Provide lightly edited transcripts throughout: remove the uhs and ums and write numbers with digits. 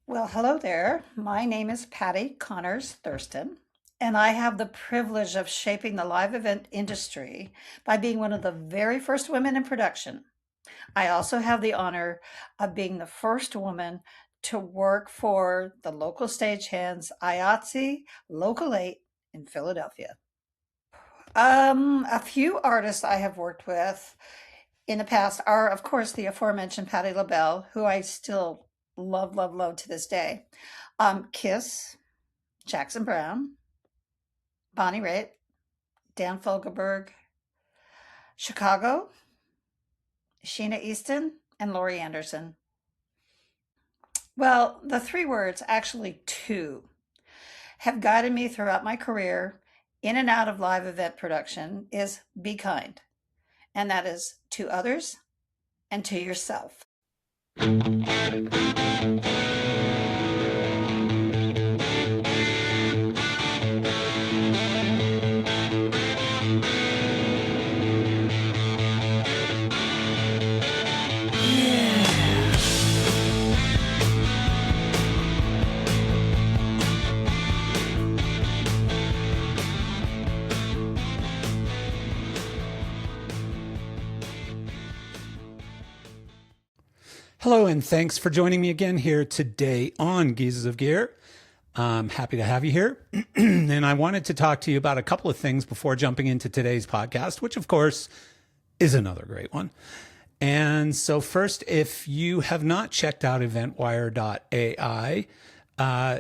Well, hello there. My name is Patti Thurston, and I have the privilege of shaping the live event industry by being one of the very first women in production. I also have the honor of being the first woman to work for the local stagehands IATSE Local 8 in Philadelphia. A few artists I have worked with in the past are, of course, the aforementioned Patty LaBelle, who I still love, love, love to this day. Kiss, Jackson Brown, Bonnie Raitt, Dan Fogelberg, Chicago, Sheena Easton, and Laurie Anderson. Well, the three words, actually two, have guided me throughout my career in and out of live event production is be kind. And that is to others and to yourself. Hello, and thanks for joining me again here today on Geezers of Gear. I'm happy to have you here. And I wanted to talk to you about a couple of things before jumping into today's podcast, which of course is another great one. And so first, if you have not checked out eventwire.ai,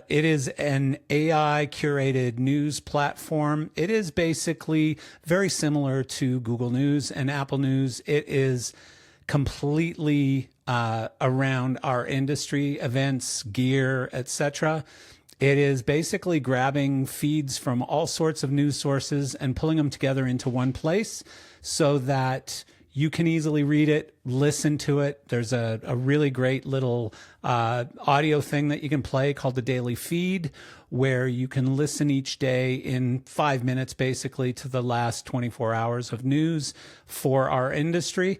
it is an AI curated news platform. It is basically very similar to Google News and Apple News. It is completely around our industry, events, gear, etc. It is basically grabbing feeds from all sorts of news sources and pulling them together into one place so that you can easily read it, listen to it. There's a really great little audio thing that you can play called the Daily Feed, where you can listen each day in 5 minutes, basically, to the last 24 hours of news for our industry.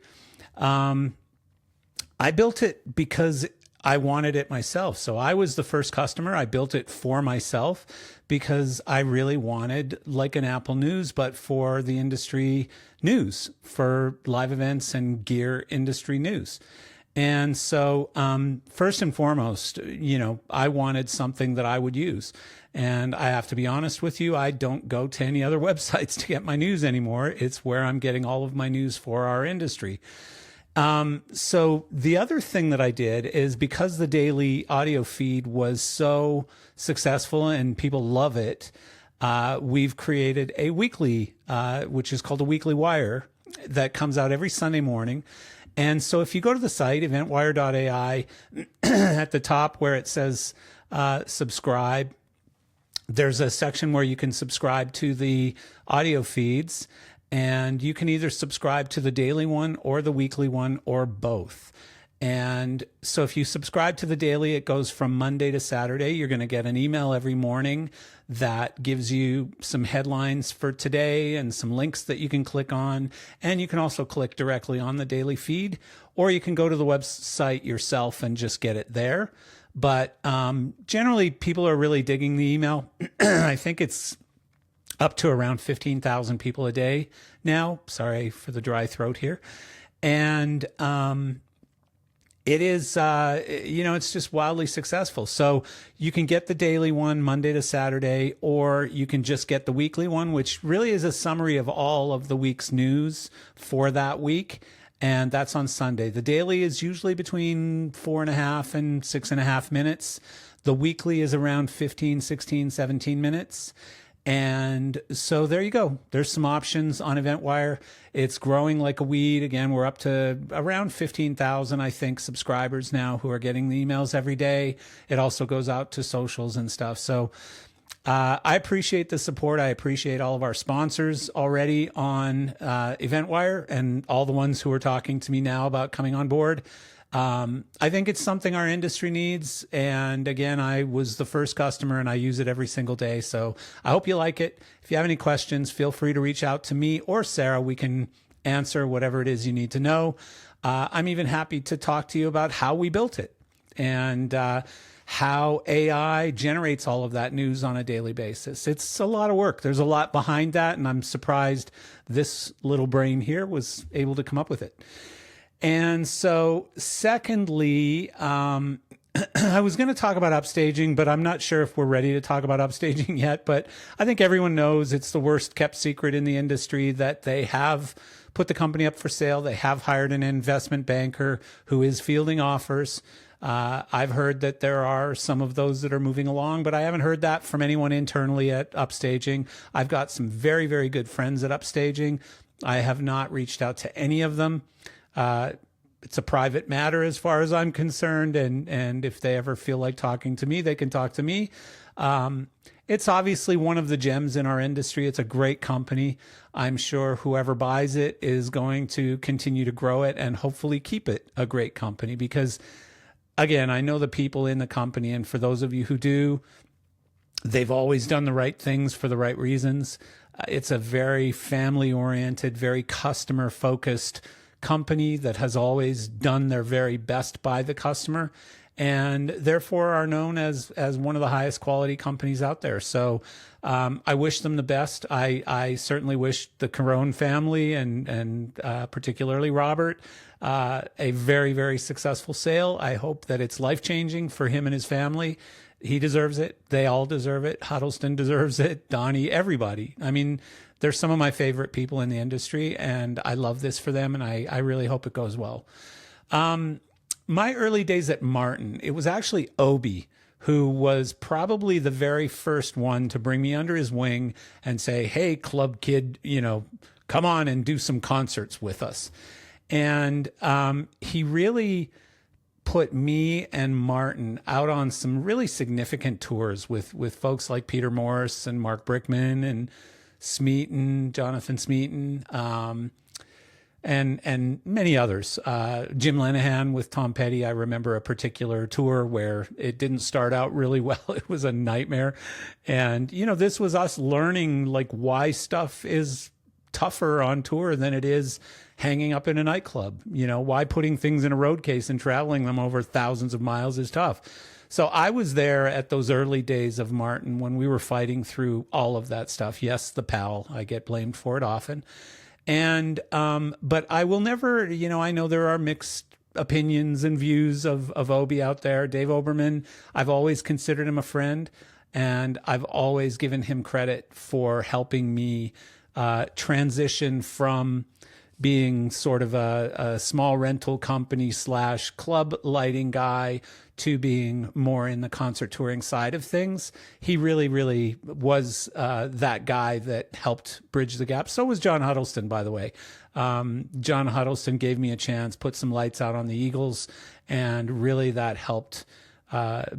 I built it because I wanted it myself. So I was the first customer. I built it for myself because I really wanted like an Apple News, but for the industry news, for live events and gear industry news. And so, first and foremost, I wanted something that I would use. And I have to be honest with you, I don't go to any other websites to get my news anymore. It's where I'm getting all of my news for our industry. So the other thing that I did is because the daily audio feed was so successful and people love it, we've created a weekly, which is called a weekly wire that comes out every Sunday morning. And so if you go to the site, eventwire.ai, at the top where it says, subscribe, there's a section where you can subscribe to the audio feeds. And you can either subscribe to the daily one or the weekly one or both. And so if you subscribe to the daily, it goes from Monday to Saturday. You're going to get an email every morning that gives you some headlines for today and some links that you can click on. And you can also click directly on the daily feed, or you can go to the website yourself and just get it there. But generally, people are really digging the email. I think it's up to around 15,000 people a day now. Sorry for the dry throat here. And it is, it's just wildly successful. So you can get the daily one Monday to Saturday, or you can just get the weekly one, which really is a summary of all of the week's news for that week. And that's on Sunday. The daily is usually between 4.5 and 6.5 minutes. The weekly is around 15, 16, 17 minutes. And so there you go. There's some options on EventWire. It's growing like a weed. Again, we're up to around 15,000, I think, subscribers now who are getting the emails every day. It also goes out to socials and stuff. So I appreciate the support. I appreciate all of our sponsors already on EventWire and all the ones who are talking to me now about coming on board. I think it's something our industry needs. And again, I was the first customer and I use it every single day. So I hope you like it. If you have any questions, feel free to reach out to me or Sarah. We can answer whatever it is you need to know. I'm even happy to talk to you about how we built it and how AI generates all of that news on a daily basis. It's a lot of work. There's a lot behind that, and I'm surprised this little brain here was able to come up with it. And so, secondly, I was going to talk about upstaging, but I'm not sure if we're ready to talk about upstaging yet. But I think everyone knows it's the worst kept secret in the industry that they have put the company up for sale. They have hired an investment banker who is fielding offers. I've heard that there are some of those that are moving along, but I haven't heard that from anyone internally at Upstaging. I've got some very, very good friends at Upstaging. I have not reached out to any of them. It's a private matter as far as I'm concerned, and if they ever feel like talking to me, they can talk to me. It's obviously one of the gems in our industry. It's a great company. I'm sure whoever buys it is going to continue to grow it and hopefully keep it a great company because, again, I know the people in the company, and for those of you who do, they've always done the right things for the right reasons. It's a very family-oriented, very customer-focused company that has always done their very best by the customer, and therefore are known as one of the highest quality companies out there. So I wish them the best. I certainly wish the Carone family and particularly Robert a very, very successful sale. I hope that it's life-changing for him and his family. He deserves it. They all deserve it. Huddleston deserves it. Donnie, everybody. I mean, they're some of my favorite people in the industry, and I love this for them, and I really hope it goes well. My early days at Martin, it was actually Obi who was probably the very first one to bring me under his wing and say, hey, club kid, come on and do some concerts with us. And he really put me and Martin out on some really significant tours with folks like Peter Morris and Mark Brickman and Smeaton, Jonathan Smeaton, and many others. Jim Lenahan with Tom Petty. I remember a particular tour where it didn't start out really well. It was a nightmare. And, this was us learning like why stuff is tougher on tour than it is hanging up in a nightclub. Why putting things in a road case and traveling them over thousands of miles is tough. So I was there at those early days of Martin when we were fighting through all of that stuff. Yes, the pal. I get blamed for it often. And, but I will never, I know there are mixed opinions and views of Obi out there. Dave Oberman, I've always considered him a friend, and I've always given him credit for helping me transition from being sort of a small rental company / club lighting guy to being more in the concert touring side of things. He really, really was that guy that helped bridge the gap. So was John Huddleston, by the way. John Huddleston gave me a chance, put some lights out on the Eagles, and really that helped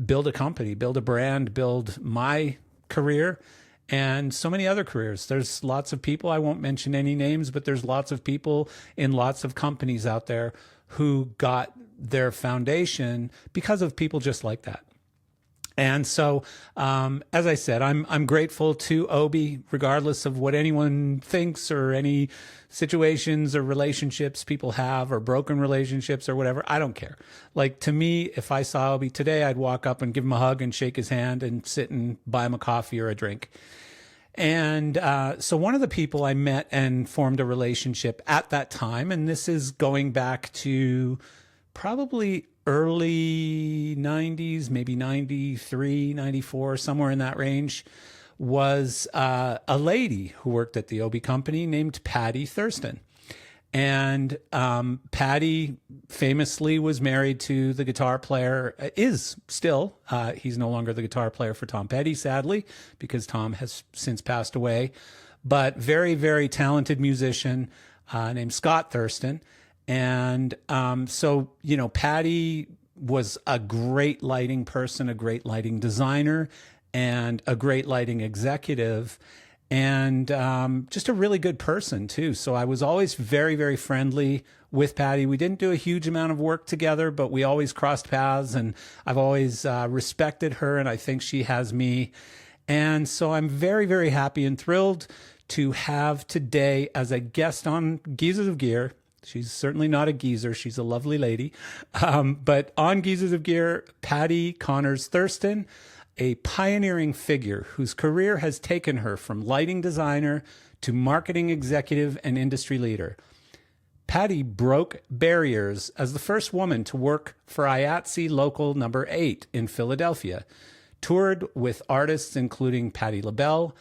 build a company, build a brand, build my career, and so many other careers. There's lots of people, I won't mention any names, but there's lots of people in lots of companies out there who got their foundation because of people just like that. And so, as I said, I'm grateful to Obi, regardless of what anyone thinks or any situations or relationships people have or broken relationships or whatever. I don't care. Like, to me, if I saw Obi today, I'd walk up and give him a hug and shake his hand and sit and buy him a coffee or a drink. And so one of the people I met and formed a relationship at that time, and this is going back to probably early 90s, maybe 93, 94, somewhere in that range, was a lady who worked at the Obi company named Patti Thurston. And Patti famously was married to the guitar player, is still, he's no longer the guitar player for Tom Petty, sadly, because Tom has since passed away, but very, very talented musician named Scott Thurston. And so, Patti was a great lighting person, a great lighting designer, and a great lighting executive, and just a really good person, too. So I was always very, very friendly with Patti. We didn't do a huge amount of work together, but we always crossed paths, and I've always respected her, and I think she has me. And so I'm very, very happy and thrilled to have today as a guest on Geezers of Gear She's certainly not a geezer. She's a lovely lady. But on Geezers of Gear, Patti Connors Thurston, a pioneering figure whose career has taken her from lighting designer to marketing executive and industry leader. Patti broke barriers as the first woman to work for IATSE Local Number 8 in Philadelphia, toured with artists including Patty LaBelle,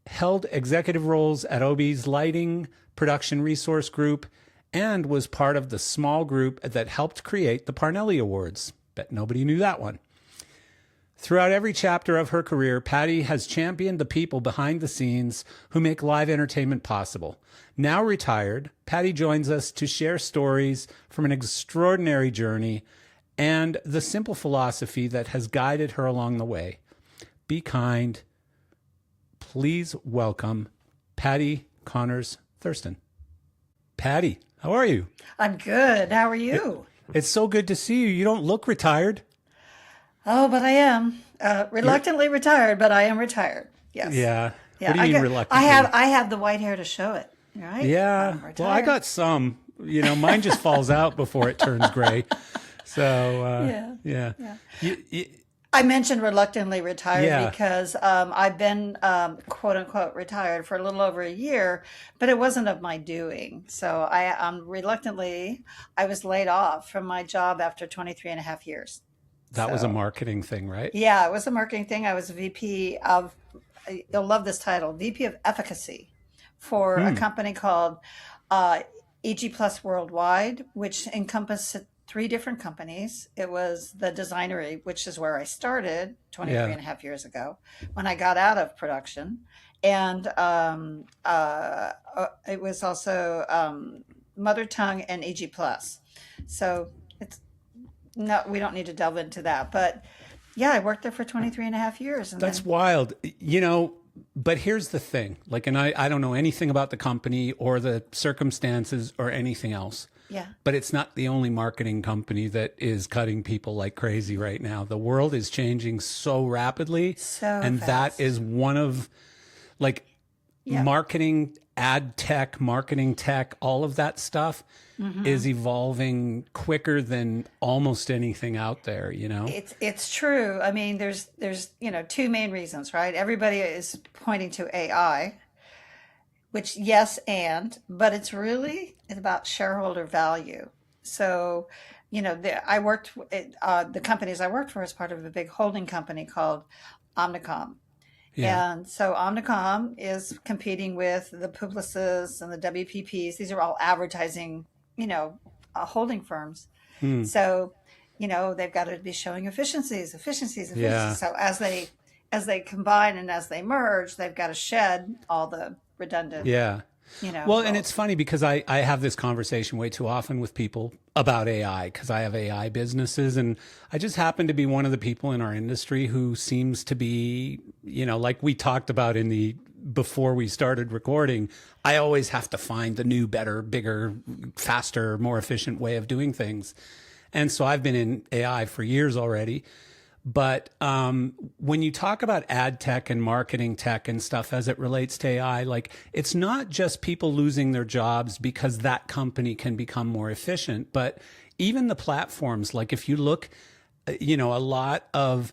held executive roles at OB's Lighting Production Resource Group, and was part of the small group that helped create the Parnelli Awards. Bet nobody knew that one. Throughout every chapter of her career, Patti has championed the people behind the scenes who make live entertainment possible. Now retired, Patti joins us to share stories from an extraordinary journey and the simple philosophy that has guided her along the way. Be kind. Please welcome Patti Connors Thurston. Patti, how are you? I'm good. How are you? It's so good to see you. You don't look retired. Oh, but I am reluctantly retired, but I am retired. Yes. Yeah. Yeah. What do you mean reluctantly? I have the white hair to show it. Right? Yeah. Well, I got some. Mine just falls out before it turns gray. So yeah. I mentioned reluctantly retired Yeah. because I've been quote unquote retired for a little over a year, but it wasn't of my doing. So I reluctantly I was laid off from my job after 23 and a half years. That was a marketing thing, right? Yeah, it was a marketing thing. I was a VP of, you'll love this title, VP of Efficacy for a company called EG Plus Worldwide, which encompassed three different companies. It was the Designery, which is where I started 23 and a half years ago when I got out of production. And it was also Mother Tongue and EG Plus. So no, we don't need to delve into that. But yeah, I worked there for 23 and a half years. And That's wild. But here's the thing. And I don't know anything about the company or the circumstances or anything else. Yeah. But it's not the only marketing company that is cutting people like crazy right now. The world is changing so rapidly. And fast. that is one of marketing, marketing tech, all of that stuff is evolving quicker than almost anything out there, It's true. I mean, there's two main reasons, right? Everybody is pointing to AI, which but it's really about shareholder value. So, the companies I worked for as part of a big holding company called Omnicom. Yeah. And so Omnicom is competing with the Publicis and the WPPs. These are all advertising, holding firms. So, they've got to be showing efficiencies. Yeah. So as they combine and as they merge, they've got to shed all the redundant. Yeah. Well, and it's funny because I have this conversation way too often with people about AI because I have AI businesses, and I just happen to be one of the people in our industry who seems to be, like we talked about before we started recording, I always have to find the new, better, bigger, faster, more efficient way of doing things. And so I've been in AI for years already. But when you talk about ad tech and marketing tech and stuff as it relates to AI, it's not just people losing their jobs because that company can become more efficient, but even the platforms. If you look, a lot of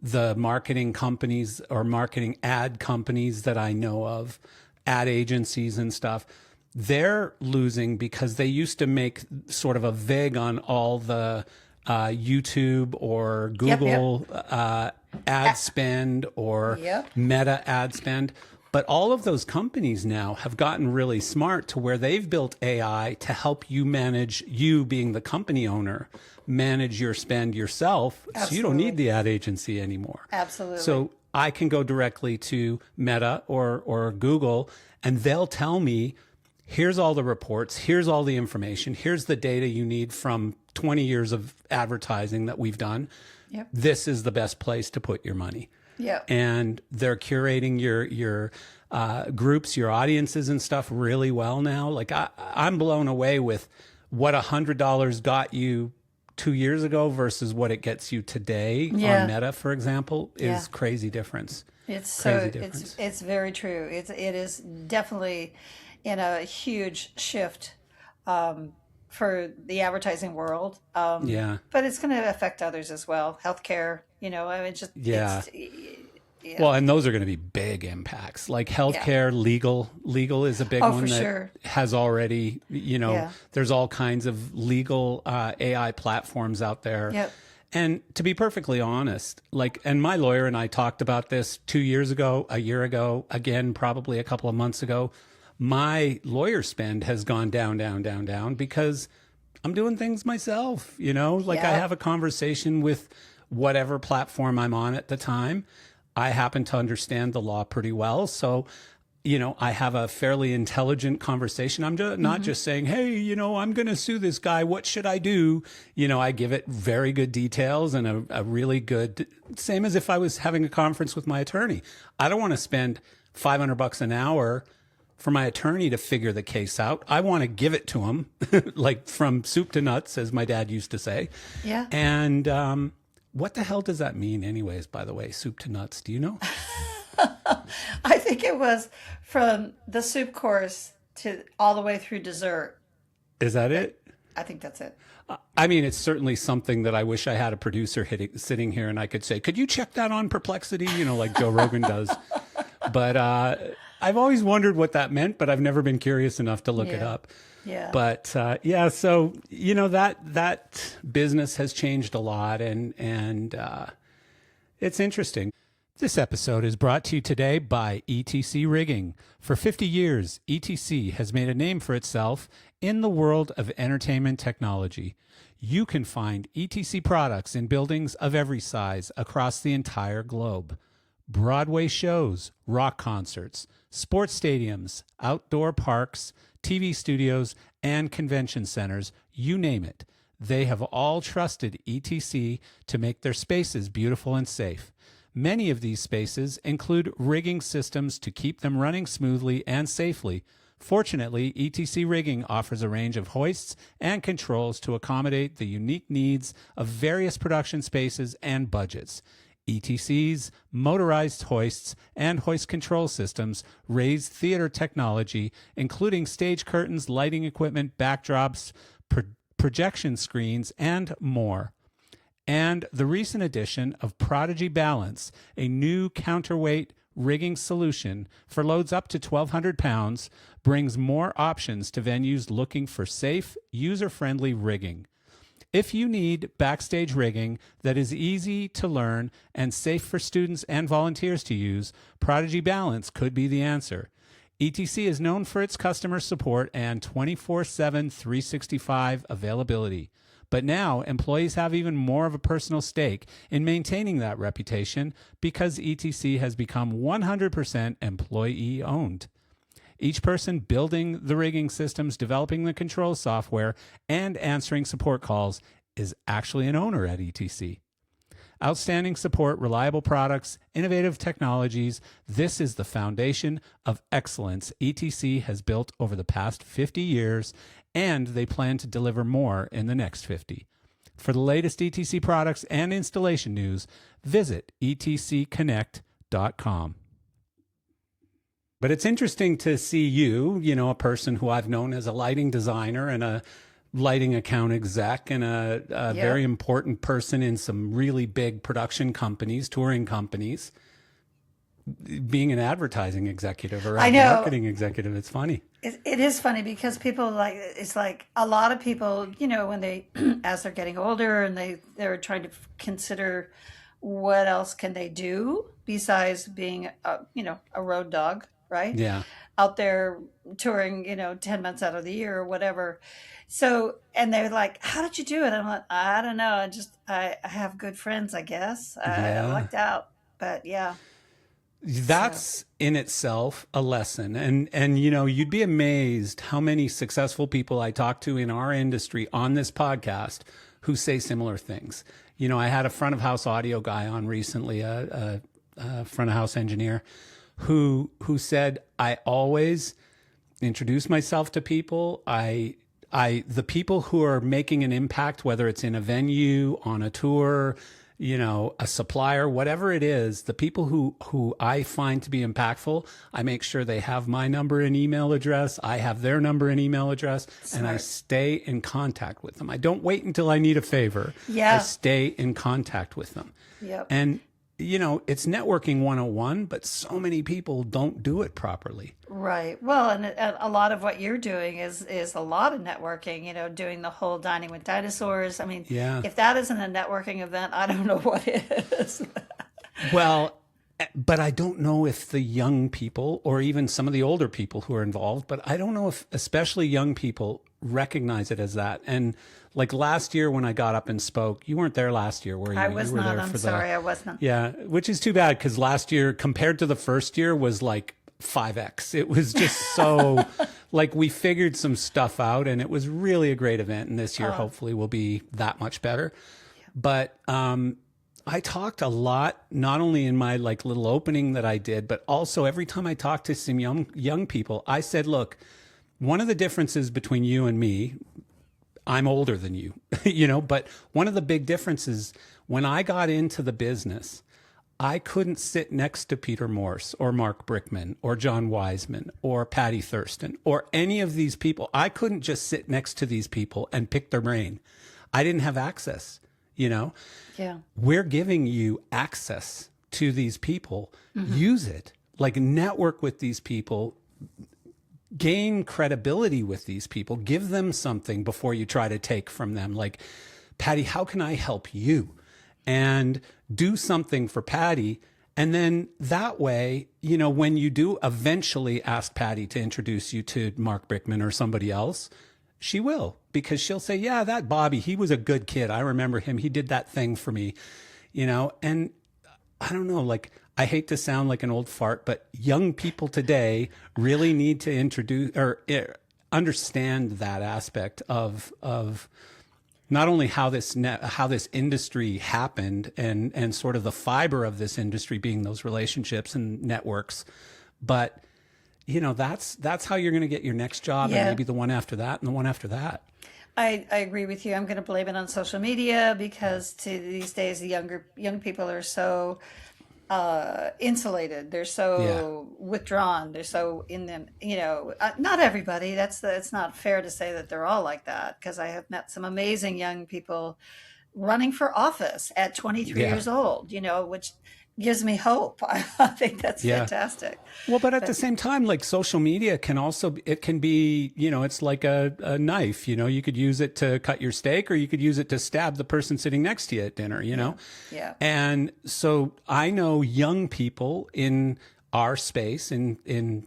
the marketing companies or marketing ad companies that I know of, ad agencies and stuff, they're losing because they used to make sort of a vig on all the YouTube or Google ad spend or Meta ad spend. But all of those companies now have gotten really smart to where they've built AI to help you manage, you being the company owner, manage your spend yourself. Absolutely. So you don't need the ad agency anymore. Absolutely. So I can go directly to Meta or Google and they'll tell me, here's all the reports, here's all the information, here's the data you need from 20 years of advertising that we've done. Yep. This is the best place to put your money. Yeah. And they're curating your groups, your audiences and stuff really well now. I'm blown away with what $100 got you 2 years ago versus what it gets you today on Meta, for example, is crazy difference. It's crazy difference. It's very true. It is definitely in a huge shift for the advertising world. Yeah. But it's going to affect others as well. Healthcare, I mean, just Yeah. it's yeah, Well, and those are going to be big impacts. Like yeah. healthcare, legal is a big Oh, one for that sure. has already, Yeah. there's all kinds of legal AI platforms out there. Yep. And to be perfectly honest, and my lawyer and I talked about this 2 years ago, a year ago, again, probably a couple of months ago. My lawyer spend has gone down, down, down, down because I'm doing things myself, like I Yeah. have a conversation with whatever platform I'm on at the time. I happen to understand the law pretty well. So, I have a fairly intelligent conversation. I'm just not just saying, hey, I'm going to sue this guy. What should I do? I give it very good details and a really good, same as if I was having a conference with my attorney. I don't want to spend $500 an hour for my attorney to figure the case out. I want to give it to him, like from soup to nuts, as my dad used to say. Yeah. And what the hell does that mean, anyways, by the way, soup to nuts? Do you know? I think it was from the soup course to all the way through dessert. Is that it? I think that's it. I mean, it's certainly something that I wish I had a producer sitting here and I could say, could you check that on Perplexity? Like Joe Rogan does. But I've always wondered what that meant, but I've never been curious enough to look it Yeah. up. Yeah. But yeah, so that business has changed a lot, and it's interesting. This episode is brought to you today by ETC Rigging. For 50 years, ETC has made a name for itself in the world of entertainment technology. You can find ETC products in buildings of every size across the entire globe. Broadway shows, rock concerts, sports stadiums, outdoor parks, TV studios, and convention centers, you name it. They have all trusted ETC to make their spaces beautiful and safe. Many of these spaces include rigging systems to keep them running smoothly and safely. Fortunately, ETC Rigging offers a range of hoists and controls to accommodate the unique needs of various production spaces and budgets. ETC's motorized hoists and hoist control systems raise theater technology, including stage curtains, lighting equipment, backdrops, projection screens, and more. And the recent addition of Prodigy Balance, a new counterweight rigging solution for loads up to 1,200 pounds, brings more options to venues looking for safe, user-friendly rigging. If you need backstage rigging that is easy to learn and safe for students and volunteers to use, Prodigy Balance could be the answer. ETC is known for its customer support and 24/7, 365 availability. But now, employees have even more of a personal stake in maintaining that reputation because ETC has become 100% employee-owned. Each person building the rigging systems, developing the control software, and answering support calls is actually an owner at ETC. Outstanding support, reliable products, innovative technologies. This is the foundation of excellence ETC has built over the past 50 years, and they plan to deliver more in the next 50. For the latest ETC products and installation news, visit etcconnect.com. But it's interesting to see you, a person who I've known as a lighting designer and a lighting account exec and a very important person in some really big production companies, touring companies, being an advertising executive or a marketing executive. It's funny. It is funny because people it's like a lot of people, when they, as they're getting older and they're trying to consider what else can they do besides being, a road dog, right? Yeah. Out there touring, 10 months out of the year or whatever. So, and they're like, how did you do it? I'm like, I don't know. I have good friends, I guess. I lucked out, but yeah. That's in itself a lesson. And you'd be amazed how many successful people I talk to in our industry on this podcast who say similar things. I had a front of house audio guy on recently, a front of house engineer who said, I always introduce myself to people. The people who are making an impact, whether it's in a venue, on a tour, a supplier, whatever it is, the people who I find to be impactful, I make sure they have my number and email address. I have their number and email address, and I stay in contact with them. I don't wait until I need a favor. Yeah. I stay in contact with them. Yep. And it's networking 101, but so many people don't do it properly. Right. Well, and a lot of what you're doing is a lot of networking, doing the whole Dining with Dinosaurs. I mean, Yeah. if that isn't a networking event, I don't know what is. Well, but I don't know if the young people or even some of the older people who are involved, but I don't know if especially young people recognize it as that. And like last year when I got up and spoke, you weren't there last year, were you? I was You were not. there I'm for sorry, I wasn't. Yeah, which is too bad because last year compared to the first year was like 5x. It was just so like we figured some stuff out and it was really a great event. And this year hopefully will be that much better. But I talked a lot, not only in my like little opening that I did, but also every time I talked to some young people, I said, look, one of the differences between you and me, I'm older than you, but one of the big differences when I got into the business, I couldn't sit next to Peter Morse or Mark Brickman or John Wiseman or Patti Thurston or any of these people. I couldn't just sit next to these people and pick their brain. I didn't have access, Yeah. We're giving you access to these people. Use it, like network with these people, gain credibility with these people, give them something before you try to take from them. Like, Patty, how can I help you? And do something for Patty. And then that way, when you do eventually ask Patty to introduce you to Mark Brickman or somebody else, she will, because she'll say, yeah, that Bobby, he was a good kid. I remember him. He did that thing for me, and I don't know, like, I hate to sound like an old fart, but young people today really need to introduce or understand that aspect of not only how this industry happened and sort of the fiber of this industry being those relationships and networks, but that's how you're going to get your next job and maybe the one after that and the one after that. I agree with you. I'm going to blame it on social media because these days the young people are so insulated. They're so withdrawn. They're so in them. Not everybody. It's not fair to say that they're all like that because I have met some amazing young people running for office at 23 years old. Which gives me hope. I think that's fantastic. Well, but at the same time, like social media can also, it can be, it's like a knife, you could use it to cut your steak or you could use it to stab the person sitting next to you at dinner, Yeah. And so I know young people in our space, in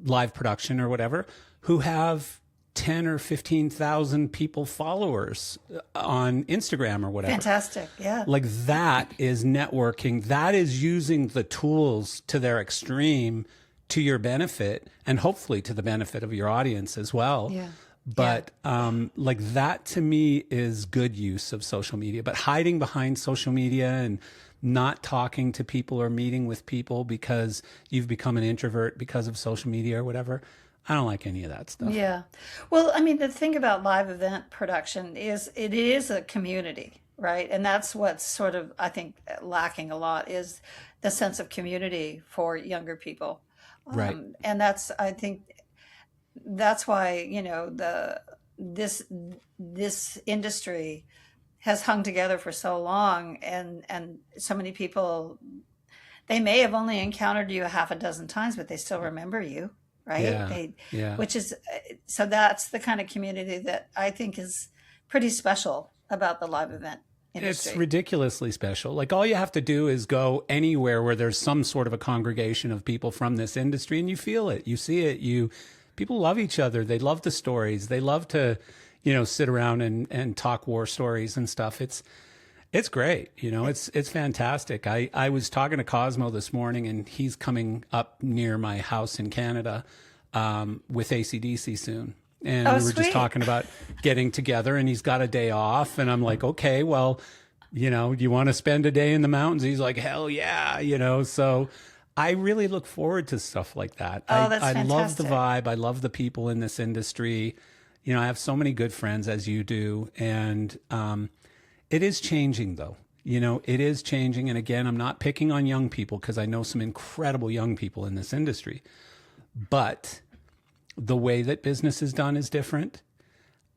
live production or whatever, who have 10 or 15,000 people followers on Instagram or whatever. Fantastic. Yeah. Like that is networking. That is using the tools to their extreme to your benefit and hopefully to the benefit of your audience as well. Yeah. But like that to me is good use of social media. But hiding behind social media and not talking to people or meeting with people because you've become an introvert because of social media or whatever, I don't like any of that stuff. Yeah. Well, I mean, the thing about live event production is it is a community, right? And that's what's sort of, I think, lacking a lot is the sense of community for younger people. Right. And I think that's why, this industry has hung together for so long and so many people, they may have only encountered you a half a dozen times, but they still remember you. Right. Which is, so that's the kind of community that I think is pretty special about the live event industry. It's ridiculously special. Like all you have to do is go anywhere where there's some sort of a congregation of people from this industry and you feel it, you see it, people love each other. They love the stories. They love to, sit around and talk war stories and stuff. It's great. It's fantastic. I was talking to Cosmo this morning and he's coming up near my house in Canada with ACDC soon. And we were just talking about getting together and he's got a day off. And I'm like, okay, well, do you want to spend a day in the mountains? He's like, hell yeah. So I really look forward to stuff like that. That's I love fantastic. the vibe. I love the people in this industry. I have so many good friends as you do. And, it is changing though. You know, it is changing. And again, I'm not picking on young people because I know some incredible young people in this industry. But the way that business is done is different.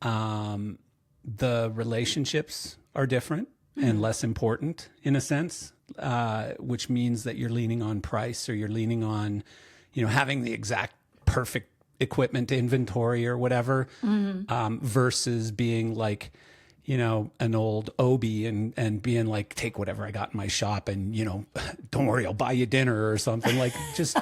The relationships are different and less important in a sense, which means that you're leaning on price, or you're leaning on, you know, having the exact perfect equipment inventory or whatever, versus being like, you know, an old Obi and being like, take whatever I got in my shop and, you know, don't worry, I'll buy you dinner or something. Like just,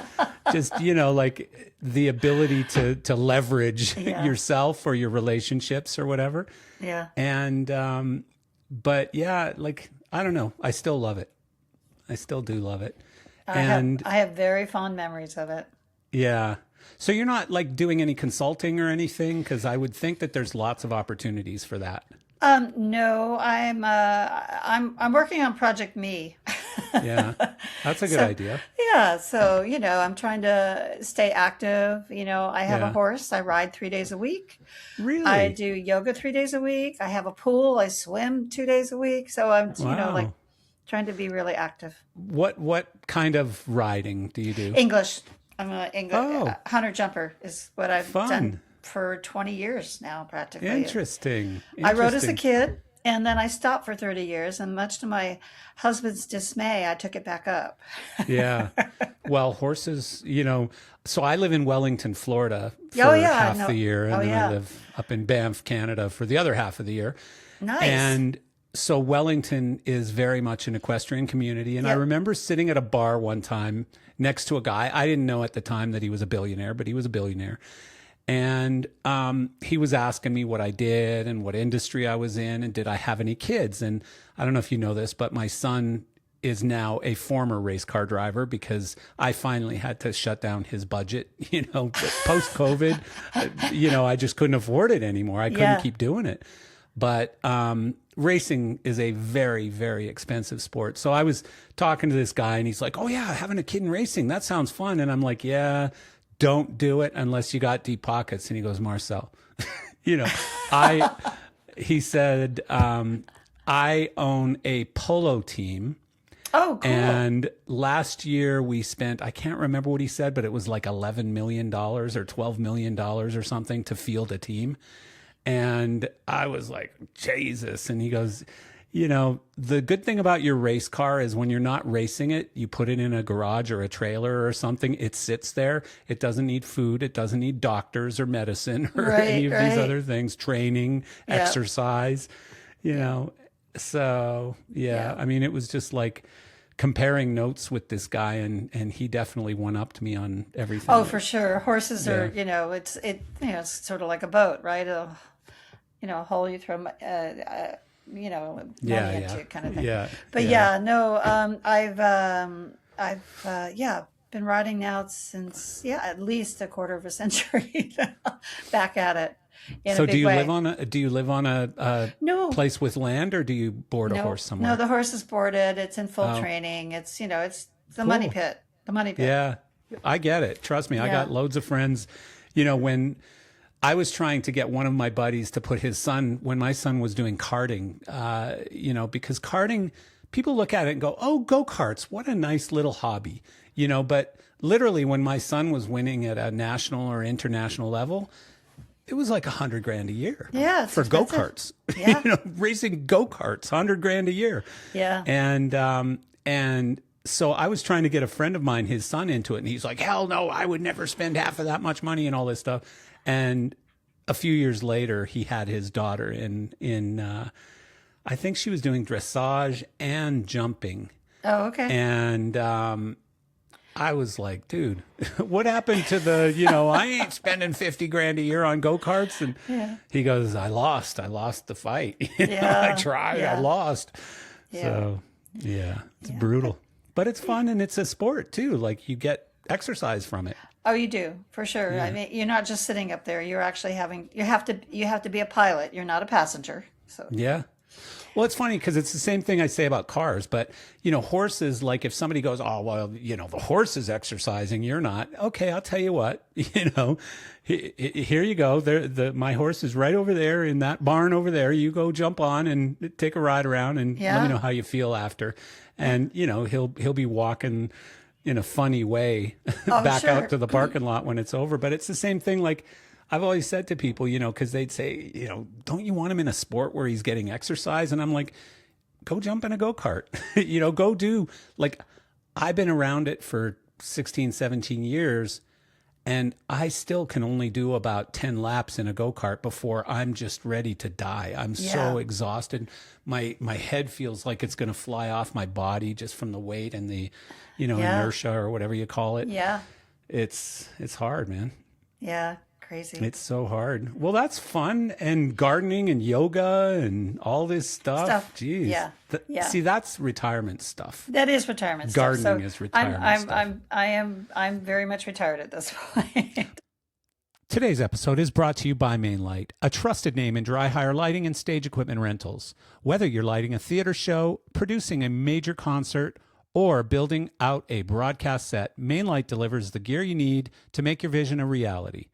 you know, like the ability to leverage yourself or your relationships or whatever. Yeah. And, but yeah, like, I don't know. I still love it. I still do love it. I have very fond memories of it. Yeah. So you're not like doing any consulting or anything? Because I would think that there's lots of opportunities for that. No, I'm working on Project Me. Yeah, that's a good idea. Yeah, so you know, I'm trying to stay active. You know, I have a horse. I ride 3 days a week. Really? I do yoga 3 days a week. I have a pool. I swim 2 days a week. So I'm, you know, like trying to be really active. What kind of riding do you do? English. I'm a English hunter jumper is what I've done for 20 years now, practically. Interesting. I rode as a kid, and then I stopped for 30 years, and much to my husband's dismay, I took it back up. Yeah. Well, horses, you know, so I live in Wellington, Florida for half the year, and then I live up in Banff, Canada for the other half of the year. Nice. And so Wellington is very much an equestrian community. And I remember sitting at a bar one time next to a guy. I didn't know at the time that he was a billionaire, but he was a billionaire. And he was asking me what I did and what industry I was in and did I have any kids. And I don't know if you know this, but my son is now a former race car driver because I finally had to shut down his budget, you know, post-COVID. You know, I just couldn't afford it anymore. I couldn't keep doing it. But racing is a very, very expensive sport. So I was talking to this guy and he's like, oh, yeah, having a kid in racing, that sounds fun. And I'm like, yeah. Don't do it unless you got deep pockets. And he goes, Marcel, you know, he said, I own a polo team. Oh, cool. And last year we spent, I can't remember what he said, but it was like $11 million or $12 million or something to field a team. And I was like, Jesus. And he goes, you know, the good thing about your race car is when you're not racing it, you put it in a garage or a trailer or something. It sits there. It doesn't need food. It doesn't need doctors or medicine or any of these other things, training, exercise, you know. So, I mean, it was just like comparing notes with this guy, and he definitely won up to me on everything. Oh, for sure. Horses are, you know, it's sort of like a boat, right? You know, a hole you throw, you know, money into kind of thing. Yeah. But I've been riding now since at least a quarter of a century. Back at it. So do you live on a place with land, or do you board a horse somewhere? No, the horse is boarded. It's in full training. It's, you know, it's the money pit. The money pit. Yeah. I get it. Trust me. I got loads of friends, you know, when I was trying to get one of my buddies to put his son, when my son was doing karting, you know, because karting, people look at it and go, oh, go-karts, what a nice little hobby, you know, but literally when my son was winning at a national or international level, it was like $100,000 a year for go-karts, you know, racing go-karts, $100,000 a year. Yeah. And so I was trying to get a friend of mine, his son, into it. And he's like, hell no, I would never spend half of that much money and all this stuff. And a few years later, he had his daughter in I think she was doing dressage and jumping. Oh, okay. And I was like, dude, what happened to the, you know, I ain't spending $50,000 a year on go-karts. And he goes, I lost the fight. You know, I tried, I lost. Yeah. So it's brutal, but it's fun. And it's a sport too. Like you get exercise from it. Oh, you do, for sure. I mean, you're not just sitting up there. You're actually you have to be a pilot. You're not a passenger. So Well, it's funny because it's the same thing I say about cars, but horses, like if somebody goes, oh, well, the horse is exercising, you're not. Okay, I'll tell you what, here you go. My horse is right over there in that barn over there. You go jump on and take a ride around and let me know how you feel after. And, he'll be walking in a funny way back out to the parking lot when it's over. But it's the same thing. Like I've always said to people, because they'd say, don't you want him in a sport where he's getting exercise? And I'm like, go jump in a go-kart, go do, like, I've been around it for 16, 17 years. And I still can only do about 10 laps in a go-kart before I'm just ready to die. I'm so exhausted. My head feels like it's going to fly off my body just from the weight and the, inertia or whatever you call it. Yeah. It's hard, man. Yeah. Crazy. It's so hard. Well, that's fun. And gardening and yoga and all this stuff. Jeez. Yeah. See, that's retirement stuff. That is retirement stuff. Gardening is retirement stuff. I'm very much retired at this point. Today's episode is brought to you by Mainlight, a trusted name in dry hire lighting and stage equipment rentals. Whether you're lighting a theater show, producing a major concert, or building out a broadcast set, Mainlight delivers the gear you need to make your vision a reality.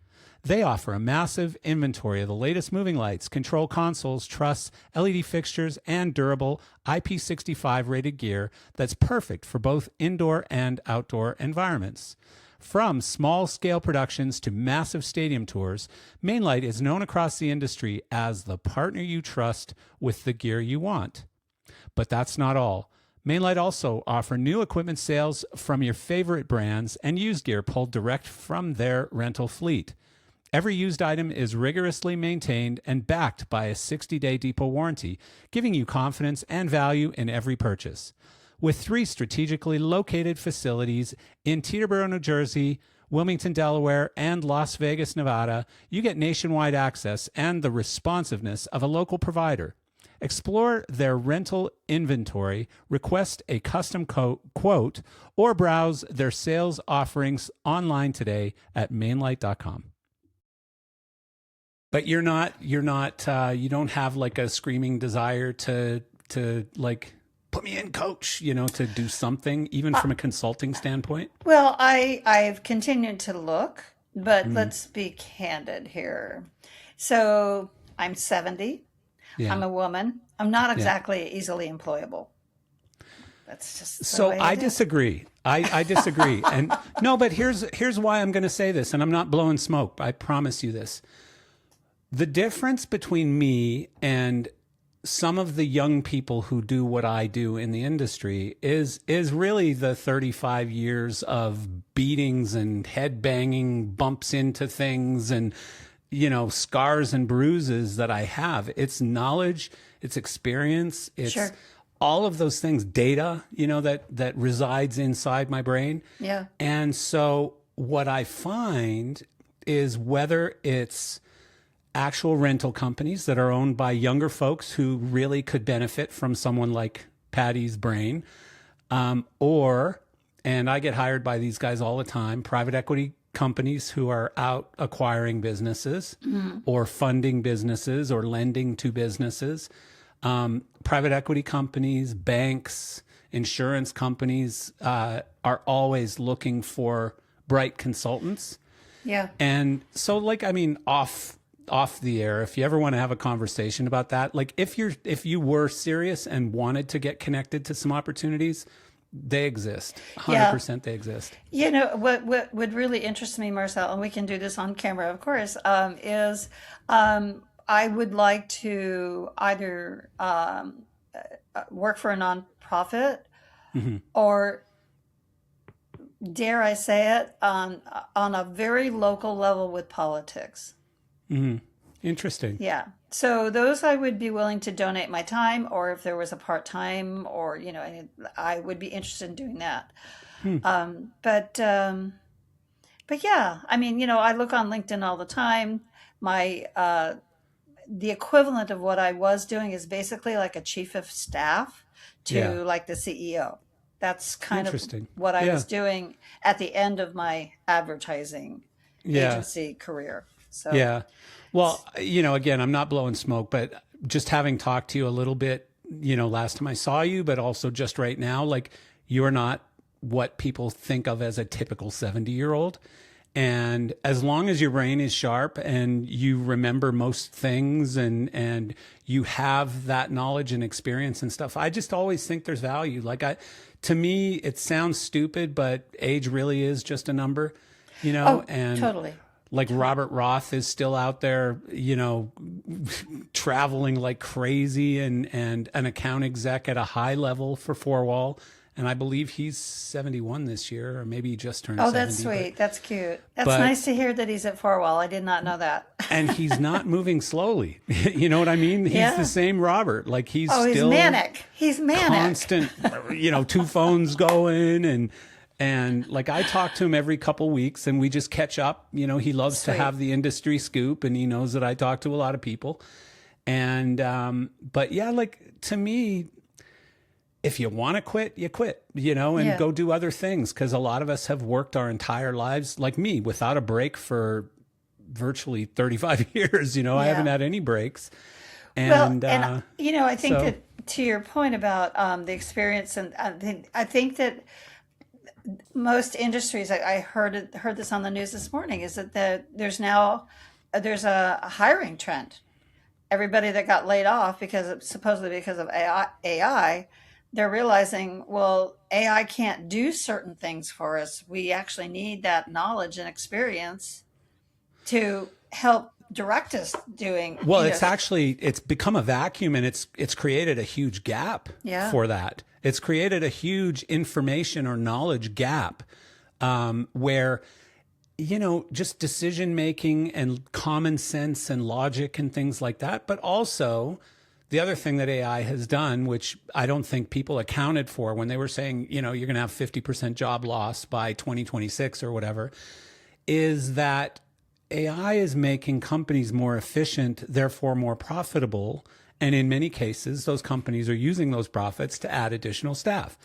They offer a massive inventory of the latest moving lights, control consoles, trusses, LED fixtures, and durable IP65 rated gear that's perfect for both indoor and outdoor environments. From small-scale productions to massive stadium tours, Mainlight is known across the industry as the partner you trust with the gear you want. But that's not all. Mainlight also offer new equipment sales from your favorite brands and used gear pulled direct from their rental fleet. Every used item is rigorously maintained and backed by a 60-day depot warranty, giving you confidence and value in every purchase. With 3 strategically located facilities in Teterboro, New Jersey, Wilmington, Delaware, and Las Vegas, Nevada, you get nationwide access and the responsiveness of a local provider. Explore their rental inventory, request a custom quote, or browse their sales offerings online today at mainlight.com. But you don't have like a screaming desire to like put me in, coach, to do something, even from a consulting standpoint? Well, I've continued to look, but let's be candid here. So I'm 70. Yeah. I'm a woman. I'm not exactly easily employable. That's just so I disagree. I disagree. And no, but here's why I'm going to say this, and I'm not blowing smoke. I promise you this. The difference between me and some of the young people who do what I do in the industry is really the 35 years of beatings and head banging, bumps into things, and scars and bruises that I have. It's knowledge, it's experience, it's all of those things, data, that resides inside my brain. Yeah. And so what I find is whether it's actual rental companies that are owned by younger folks who really could benefit from someone like Patty's brain, and I get hired by these guys all the time, private equity companies who are out acquiring businesses or funding businesses or lending to businesses, private equity companies, banks, insurance companies are always looking for bright consultants. Yeah. And so off the air, if you ever want to have a conversation about that, like if you were serious and wanted to get connected to some opportunities, they exist. 100% they exist. What would really interest me, Marcel, and we can do this on camera, of course, is I would like to either work for a nonprofit or, dare I say it, on a very local level with politics. Mm-hmm. Interesting. Yeah. So those I would be willing to donate my time, or if there was a part-time, or, I would be interested in doing that. But yeah, I look on LinkedIn all the time. The equivalent of what I was doing is basically like a chief of staff to like the CEO. That's kind of what I was doing at the end of my advertising agency career. So well, again, I'm not blowing smoke, but just having talked to you a little bit last time I saw you, but also just right now, like you're not what people think of as a typical 70-year-old. And as long as your brain is sharp and you remember most things and you have that knowledge and experience and stuff, I just always think there's value. Like to me, it sounds stupid, but age really is just a number, Oh, and totally. like Robert Roth is still out there, traveling like crazy and an account exec at a high level for Four Wall. And I believe he's 71 this year, or maybe he just turned 70. Oh, that's sweet. That's cute. That's but- nice to hear that he's at Farwell. I did not know that. and he's not moving slowly. You know what I mean? He's Yeah. the same Robert. Like he's Oh, he's still manic. He's manic. constant, two phones going and like I talk to him every couple weeks and we just catch up. He loves Sweet. to have the industry scoop and he knows that I talk to a lot of people. And but yeah, like to me, if you want to quit, you quit, and Yeah. go do other things. Because a lot of us have worked our entire lives, like me, without a break for virtually 35 years. I Yeah. haven't had any breaks. Well, And, and I think so- that to your point about the experience, and I think that most industries, I heard this on the news this morning, is that there's a hiring trend. Everybody that got laid off supposedly because of AI, they're realizing, well, AI can't do certain things for us. We actually need that knowledge and experience to help direct us doing. Well, it's become a vacuum and it's created a huge gap Yeah. for that. It's created a huge information or knowledge gap where, just decision making and common sense and logic and things like that. But also the other thing that AI has done, which I don't think people accounted for when they were saying, you're going to have 50% job loss by 2026 or whatever, is that AI is making companies more efficient, therefore more profitable. And in many cases, those companies are using those profits to add additional staff.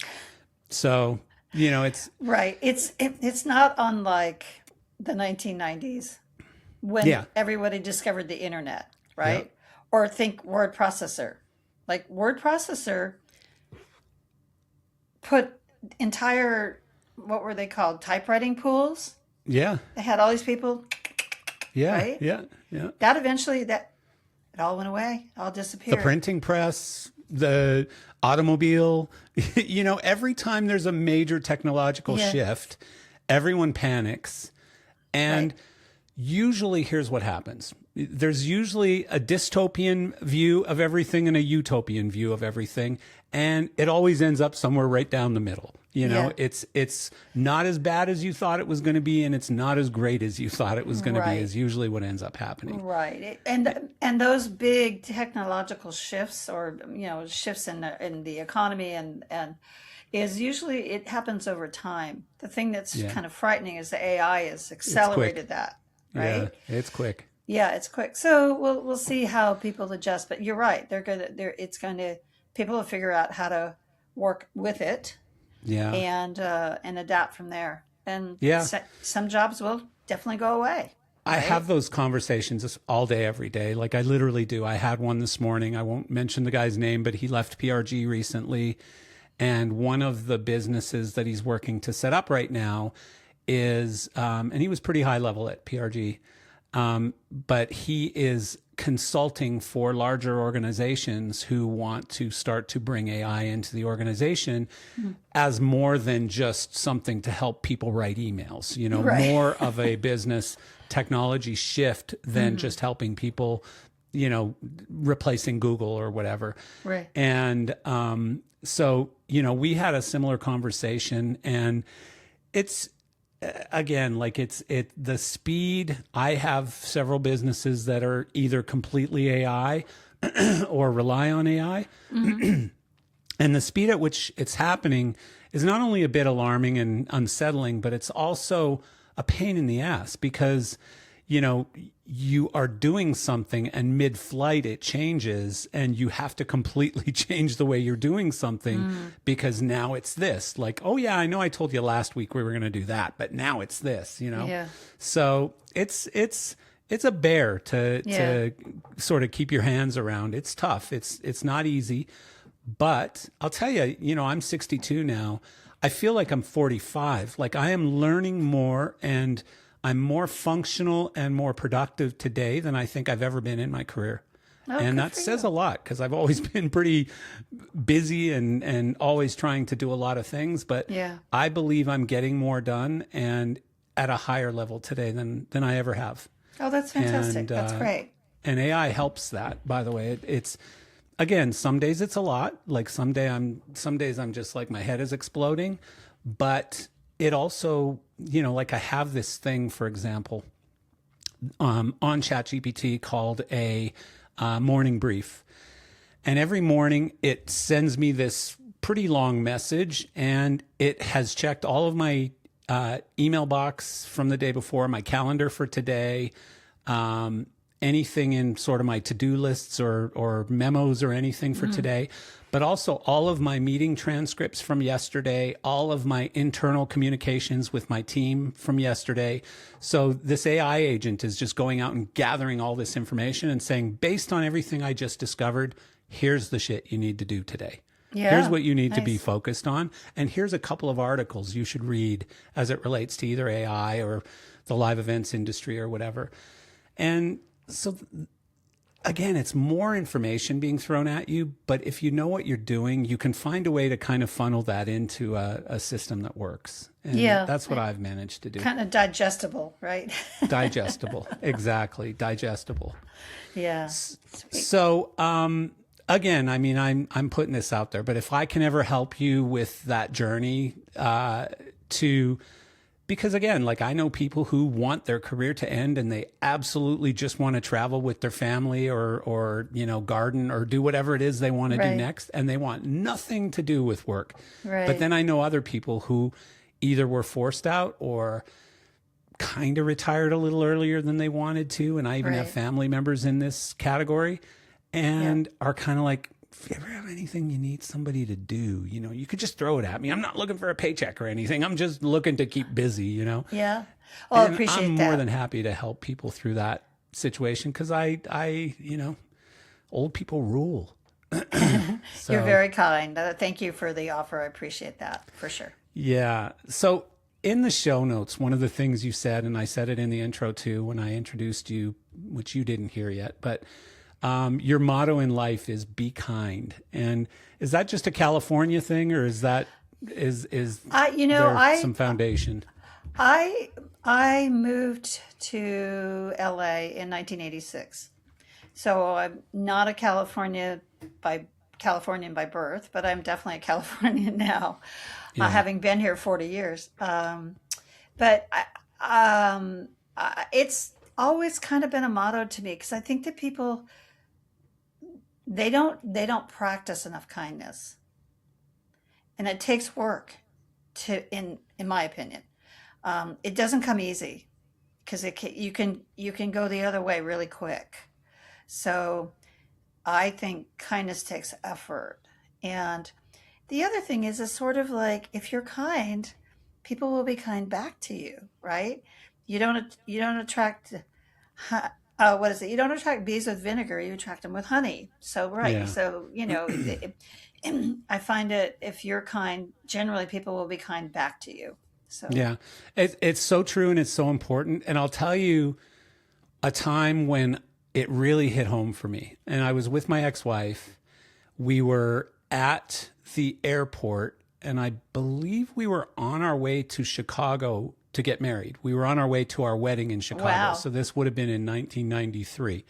So, it's right. It's not unlike the 1990s when Yeah. everybody discovered the internet, right? Yep. Or think word processor. Like word processor put entire, what were they called? Typewriting pools. yeah, They had all these people. yeah, Right? yeah. That eventually, it all went away. It all The disappeared. printing press, the automobile, every time there's a major technological Yeah. shift, everyone panics. And Right. usually here's what happens. There's usually a dystopian view of everything and a utopian view of everything. And it always ends up somewhere right down the middle. Yeah. It's not as bad as you thought it was going to be, and it's not as great as you thought it was going to Right. be, is usually what ends up happening. Right. And those big technological shifts, or shifts in the economy, and is usually, it happens over time. The thing that's Yeah. kind of frightening is the AI has accelerated that, right? Yeah, it's quick. Yeah, it's quick. So we'll see how people adjust. But you're right. People will figure out how to work with it Yeah. and adapt from there. And Yeah. some jobs will definitely go away. I right? have those conversations all day, every day. Like I literally do. I had one this morning. I won't mention the guy's name, but he left PRG recently. And one of the businesses that he's working to set up right now is, and he was pretty high level at PRG, but he is consulting for larger organizations who want to start to bring AI into the organization as more than just something to help people write emails, Right. more of a business technology shift than just helping people, replacing Google or whatever. Right. And so, we had a similar conversation, and it's, again, like the speed. I have several businesses that are either completely AI or rely on AI. And the speed at which it's happening is not only a bit alarming and unsettling, but it's also a pain in the ass because, you are doing something and mid-flight it changes and you have to completely change the way you're doing something because now it's this. Like, oh yeah, I know I told you last week we were going to do that, but now it's this, Yeah. So it's a bear to sort of keep your hands around. It's tough. It's not easy, But I'll tell you, I'm 62 now. I feel like I'm 45. Like I am learning more and I'm more functional and more productive today than I think I've ever been in my career. Oh, And good that for says you. a lot because I've always been pretty busy and always trying to do a lot of things. But Yeah. I believe I'm getting more done and at a higher level today than I ever have. Oh, that's fantastic. And That's great. and AI helps that, by the way. It's again, some days it's a lot. Like some days I'm just like my head is exploding. But it also, like I have this thing, for example, on ChatGPT called a morning brief. And every morning it sends me this pretty long message and it has checked all of my email box from the day before, my calendar for today, anything in sort of my to-do lists or memos or anything for today, but also all of my meeting transcripts from yesterday, all of my internal communications with my team from yesterday. So this AI agent is just going out and gathering all this information and saying, based on everything I just discovered, here's the shit you need to do today. Yeah. Here's what you need to be Nice. focused on. And here's a couple of articles you should read as it relates to either AI or the live events industry or whatever. And so again, it's more information being thrown at you, but if you know what you're doing, you can find a way to kind of funnel that into a system that works. And Yeah. that's what I've managed to do. Kind of digestible, right? Digestible. Exactly. Digestible. Yeah. Sweet. So, again, I mean, I'm putting this out there, but if I can ever help you with that journey, because again, like I know people who want their career to end and they absolutely just want to travel with their family or garden or do whatever it is they want to do Right. next. And they want nothing to do with work. Right. But then I know other people who either were forced out or kind of retired a little earlier than they wanted to. And I even have Right. family members in this category and are kind of like, if you ever have anything you need somebody to do, you could just throw it at me. I'm not looking for a paycheck or anything. I'm just looking to keep busy, Yeah. Well, I And appreciate I'm that. more than happy to help people through that situation because I, old people rule. So, You're very kind. Thank you for the offer. I appreciate that for sure. yeah. So in the show notes, one of the things you said, and I said it in the intro too when I introduced you, which you didn't hear yet, but your motto in life is be kind. And is that just a California thing or is that is there some foundation? I moved to LA in 1986. So I'm not a Californian by birth, but I'm definitely a Californian now, Yeah. having been here 40 years. It's always kind of been a motto to me because I think that people they don't practice enough kindness, and it takes work in my opinion. It doesn't come easy because you can go the other way really quick. So I think kindness takes effort. And the other thing is sort of like if you're kind, people will be kind back to you, right? You don't attract what is it? You don't attract bees with vinegar, you attract them with honey. So right. Yeah. So, I find it if you're kind, generally people will be kind back to you. So Yeah. It's so true and it's so important. And I'll tell you a time when it really hit home for me. And I was with my ex-wife. We were at the airport and I believe we were on our way to Chicago to get married. We were on our way to our wedding in Chicago. Wow. So this would have been in 1993.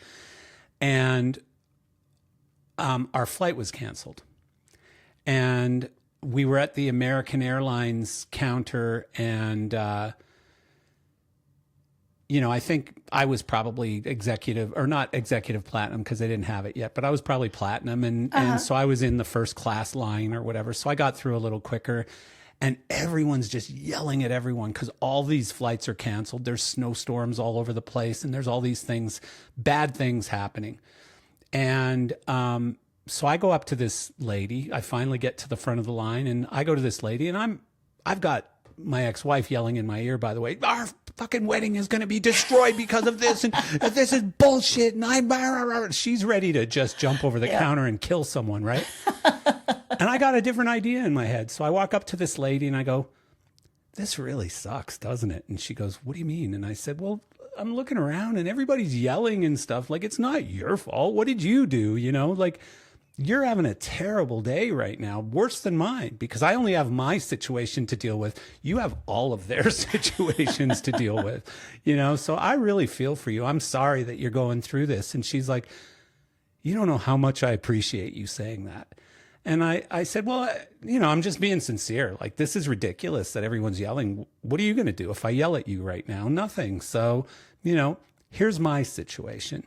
And our flight was canceled. And we were at the American Airlines counter and, I think I was probably executive or not executive platinum because they didn't have it yet, but I was probably platinum. And so I was in the first class line or whatever. So I got through a little quicker and everyone's just yelling at everyone because all these flights are canceled. There's snowstorms all over the place and there's all these things, bad things happening. And, so I go up to this lady. I finally get to the front of the line and I go to this lady and I've got my ex-wife yelling in my ear, by the way, our fucking wedding is going to be destroyed because of this. And this is bullshit. And she's ready to just jump over the counter and kill someone. Right. And I got a different idea in my head. So I walk up to this lady and I go, this really sucks, doesn't it? And she goes, what do you mean? And I said, well, I'm looking around and everybody's yelling and stuff. Like, it's not your fault. What did you do? You know, like, you're having a terrible day right now, worse than mine, because I only have my situation to deal with. You have all of their situations to deal with, you know? So I really feel for you. I'm sorry that you're going through this. And she's like, you don't know how much I appreciate you saying that. And I said, well, you know, I'm just being sincere. Like, this is ridiculous that everyone's yelling. What are you going to do if I yell at you right now? Nothing. So, you know, here's my situation.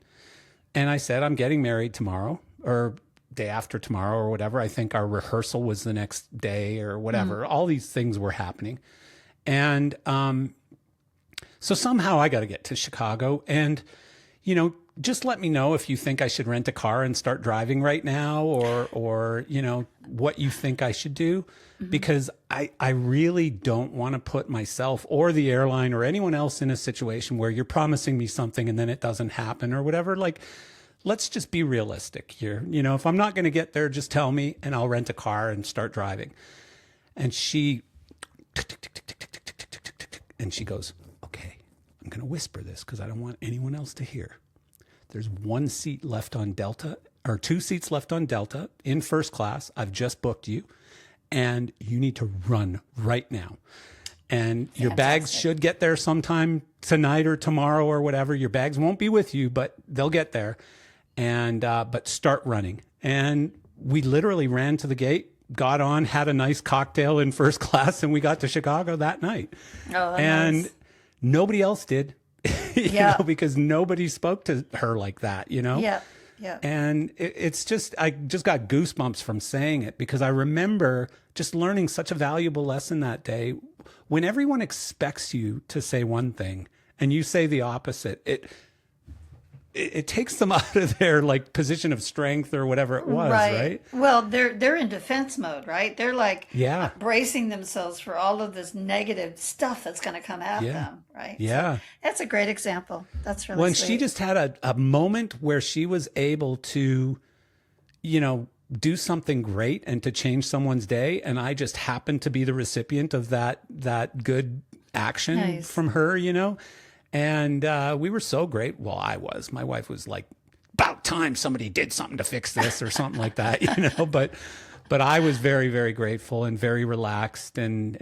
And I said, I'm getting married tomorrow, or day after tomorrow, or whatever. I think our rehearsal was the next day or whatever. All these things were happening. And so somehow I got to get to Chicago. And, you know, just let me know if you think I should rent a car and start driving right now, or you know, what you think I should do. Because I really don't want to put myself or the airline or anyone else in a situation where you're promising me something and then it doesn't happen or whatever. Like, let's just be realistic here. You know, if I'm not going to get there, just tell me and I'll rent a car and start driving. And she goes, okay, I'm going to whisper this because I don't want anyone else to hear. There's one seat left on Delta, or 2 seats left on Delta in first class. I've just booked you, and you need to run right now. And your bags should get there sometime tonight or tomorrow or whatever. Your bags won't be with you, but they'll get there. And but start running. And we literally ran to the gate, got on, had a nice cocktail in first class, and we got to Chicago that night. Oh, and nice. Nobody else did. You know, because nobody spoke to her like that, you know? Yeah. Yeah. And it's just, I just got goosebumps from saying it, because I remember just learning such a valuable lesson that day. When everyone expects you to say one thing and you say the opposite, it takes them out of their like position of strength or whatever it was, right? Well, they're in defense mode, right? They're like Yeah. bracing themselves for all of this negative stuff that's going to come at them, right? Yeah. So that's a great example. That's really When sweet. she just had a moment where she was able to, you know, do something great and to change someone's day, and I just happened to be the recipient of that good action from her, you know? And we were so great. Well, I was. My wife was like, about time somebody did something to fix this or something like that, you know. But I was very, very grateful and very relaxed, and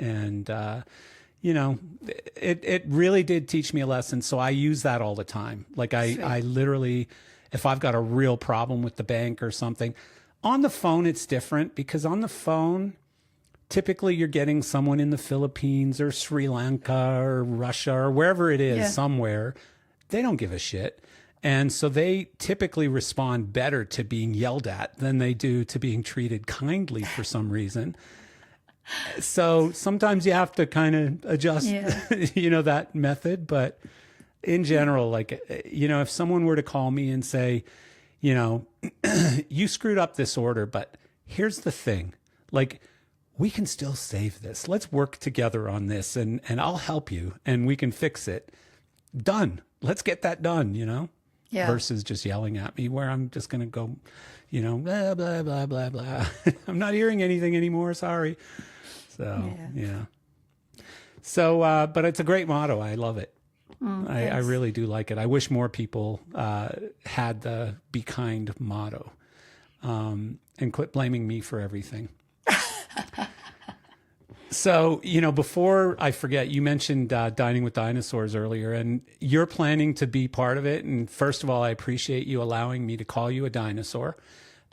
you know, it really did teach me a lesson. So I use that all the time. Like I literally, if I've got a real problem with the bank or something, on the phone it's different, because on the phone, typically you're getting someone in the Philippines or Sri Lanka or Russia or wherever it is, somewhere. They don't give a shit. And so they typically respond better to being yelled at than they do to being treated kindly for some reason. So sometimes you have to kind of adjust, you know, that method. But in general, like, you know, if someone were to call me and say, you know, you screwed up this order, but here's the thing, like, we can still save this. Let's work together on this, and I'll help you and we can fix it. Done. Let's get that done, you know, versus just yelling at me where I'm just going to go, you know, blah, blah, blah, blah, blah. I'm not hearing anything anymore. Sorry. So, So, but it's a great motto. I love it. I really do like it. I wish more people had the be kind motto, and quit blaming me for everything. So, you know, before I forget, you mentioned Dining with Dinosaurs earlier, and you're planning to be part of it. And first of all, I appreciate you allowing me to call you a dinosaur,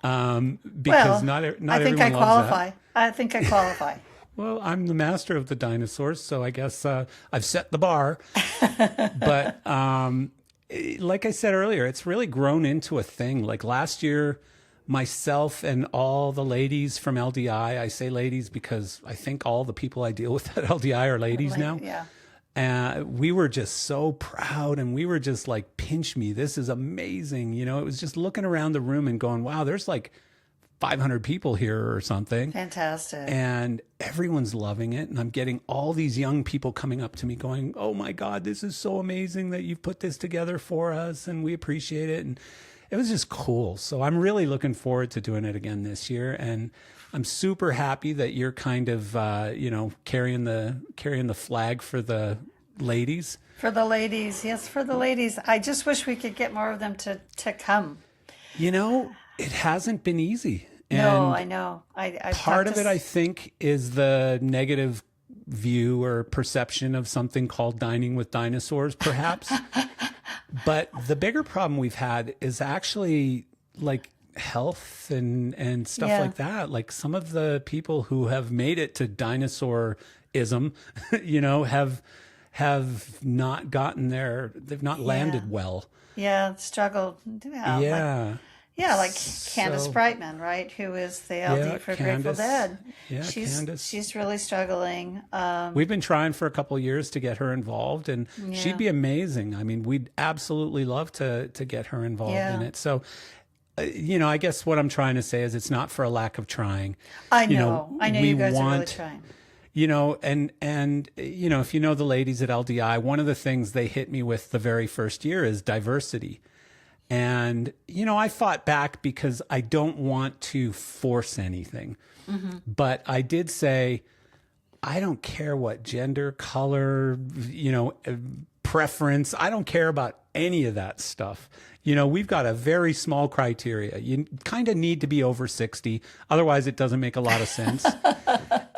because not everyone loves that. I think I qualify. Well, I'm the master of the dinosaurs, so I guess I've set the bar. But like I said earlier, it's really grown into a thing. Like last year, myself and all the ladies from LDI, I say ladies because I think all the people I deal with at LDI are ladies now. Yeah. We were just so proud, and we were just like, pinch me. This is amazing. You know, it was just looking around the room and going, wow, there's like 500 people here or something. Fantastic. And everyone's loving it. And I'm getting all these young people coming up to me going, oh my God, this is so amazing that you've put this together for us, and we appreciate it. And it was just cool. So I'm really looking forward to doing it again this year. And I'm super happy that you're kind of, carrying the flag for the ladies. For the ladies, yes, for the ladies. I just wish we could get more of them to come. It hasn't been easy. No, And I know. part of it, I think, is the negative view or perception of something called dining with dinosaurs, perhaps. But the bigger problem we've had is actually like health and stuff like that. Like some of the people who have made it to dinosaurism, have not gotten there. They've not landed well. Yeah, struggled. Like Candace So, Brightman, right? Who is the LD for Grateful Candace. Dead. Yeah, Candace. She's really struggling. We've been trying for a couple of years to get her involved, and she'd be amazing. I mean, we'd absolutely love to get her involved in it. So, I guess what I'm trying to say is it's not for a lack of trying. I know you guys are really trying. If you know the ladies at LDI, one of the things they hit me with the very first year is diversity. And, I fought back because I don't want to force anything. Mm-hmm. But I did say, I don't care what gender, color, preference. I don't care about any of that stuff. We've got a very small criteria. You kind of need to be over 60. Otherwise, it doesn't make a lot of sense.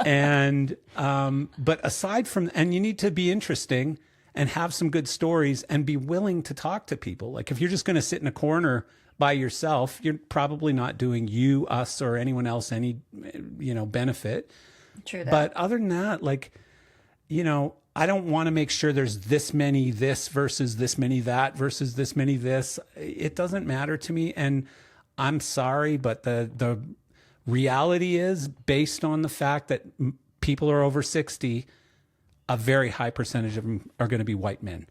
And, but aside from, and you need to be interesting and have some good stories and be willing to talk to people. Like if you're just going to sit in a corner by yourself, you're probably not doing you, us, or anyone else any, benefit. True that. But other than that, I don't want to make sure there's this many this versus this many that versus this many this. It doesn't matter to me. And I'm sorry, but the reality is based on the fact that people are over 60, a very high percentage of them are going to be white men,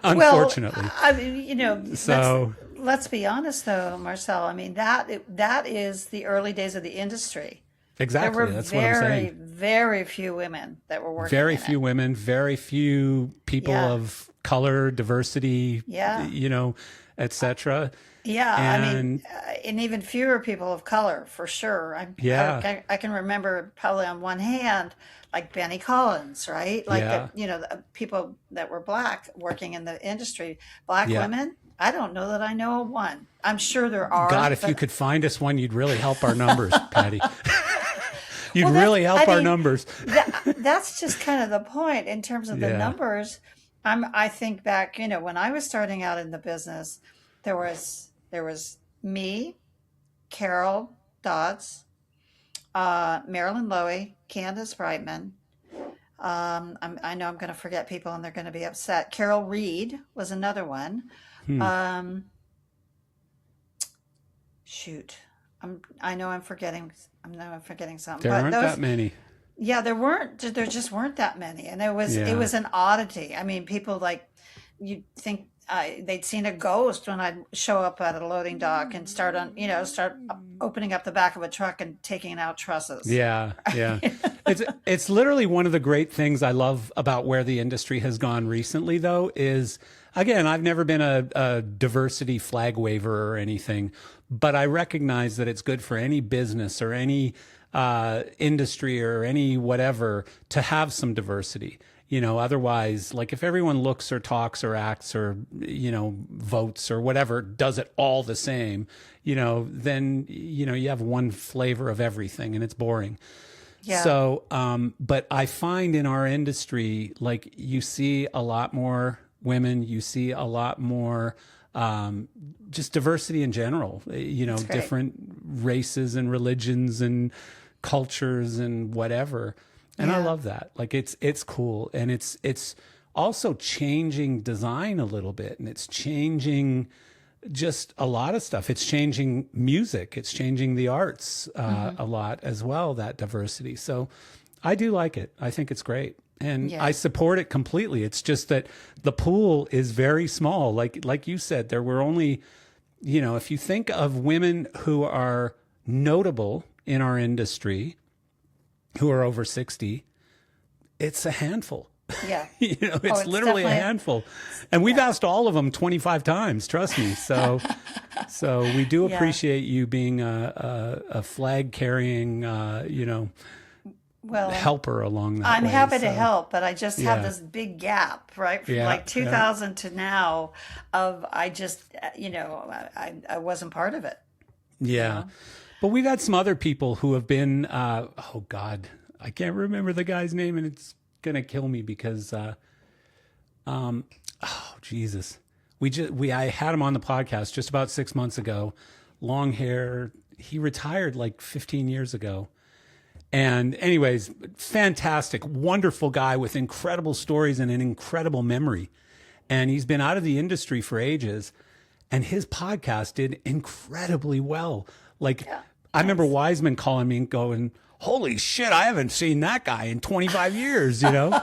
unfortunately. Well, I mean, so let's be honest, though, Marcel. I mean, that is the early days of the industry. Exactly. That's what I'm saying. Very few women that were working. Very few women, very few people of color, diversity, et cetera. Yeah, I mean, and even fewer people of color, for sure. I can remember probably on one hand, like Benny Collins, right? Like, the people that were black working in the industry, black women. I don't know that I know of one. I'm sure there are. God, if you could find us one, you'd really help our numbers, Patty. You'd really help our numbers. That's just kind of the point in terms of the numbers. I think back, when I was starting out in the business, there was me, Carol Dodds, Marilyn Lowy, Candace Brightman. I know I'm going to forget people and they're going to be upset. Carol Reed was another one. Shoot. I know I'm forgetting something. There aren't that many. Yeah, there just weren't that many. And it was an oddity. I mean, people you'd think they'd seen a ghost when I'd show up at a loading dock and start opening up the back of a truck and taking out trusses. Yeah. It's literally one of the great things I love about where the industry has gone recently, though, is, again, I've never been a diversity flag waver or anything, but I recognize that it's good for any business or any industry or any whatever to have some diversity. Otherwise, like if everyone looks or talks or acts or, votes or whatever, does it all the same, then, you have one flavor of everything and it's boring. Yeah. So, but I find in our industry, like you see a lot more women, you see a lot more, just diversity in general, different races and religions and cultures and whatever. And I love that. Like it's cool. And it's also changing design a little bit, and it's changing just a lot of stuff. It's changing music. It's changing the arts a lot as well, that diversity. So I do like it. I think it's great. And I support it completely. It's just that the pool is very small. Like you said, there were only, if you think of women who are notable in our industry, who are over 60, it's a handful. Yeah. It's literally a handful. And we've asked all of them 25 times, trust me. So, So we do Yeah. appreciate you being a flag carrying, Well, helper along that I'm way. happy to So help, but I just have yeah, this big gap, right? From yeah, like yeah, 2000 to now of I just, I wasn't part of it, you yeah. know? But we've had some other people who have been, oh God, I can't remember the guy's name, and it's gonna kill me because, oh Jesus, I had him on the podcast just about 6 months ago. Long hair. He retired like 15 years ago. And anyways, fantastic, wonderful guy with incredible stories and an incredible memory. And he's been out of the industry for ages. And his podcast did incredibly well. Like, Yeah. I remember Nice. Wiseman calling me and going, holy shit, I haven't seen that guy in 25 years, you know?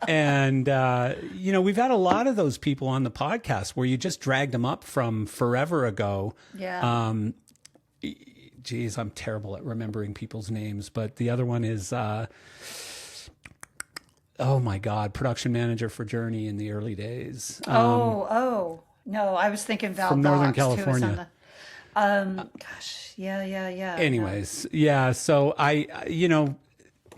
And, we've had a lot of those people on the podcast where you just dragged them up from forever ago. Yeah. Geez, I'm terrible at remembering people's names, but the other one is, oh my God, production manager for Journey in the early days, Oh, no, I was thinking Val from Northern Dox too. Was on California. the, gosh, yeah. No. Anyways, yeah. So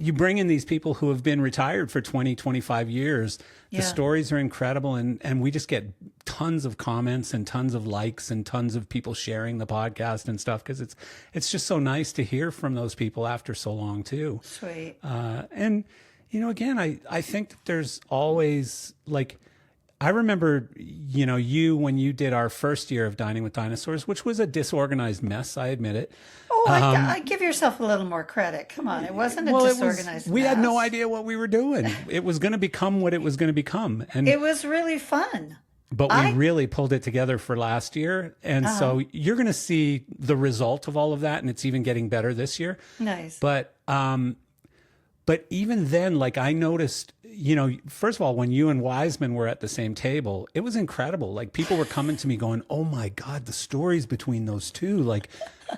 you bring in these people who have been retired for 20, 25 years. The Yeah. stories are incredible. And we just get tons of comments and tons of likes and tons of people sharing the podcast and stuff. Cause it's just so nice to hear from those people after so long too. Sweet. And again, I think that there's always like, I remember, you when you did our first year of Dining with Dinosaurs, which was a disorganized mess, I admit it. Oh, I give yourself a little more credit. Come on. It wasn't a Well, disorganized we had no mess. idea what we were doing. It was going to become what it was going to become. It was really fun. But we I- really pulled it together for last year. And so you're going to see the result of all of that. And it's even getting better this year. Nice. But even then, like I noticed, first of all, when you and Wiseman were at the same table, it was incredible. Like people were coming to me going, oh my God, the stories between those two. Like,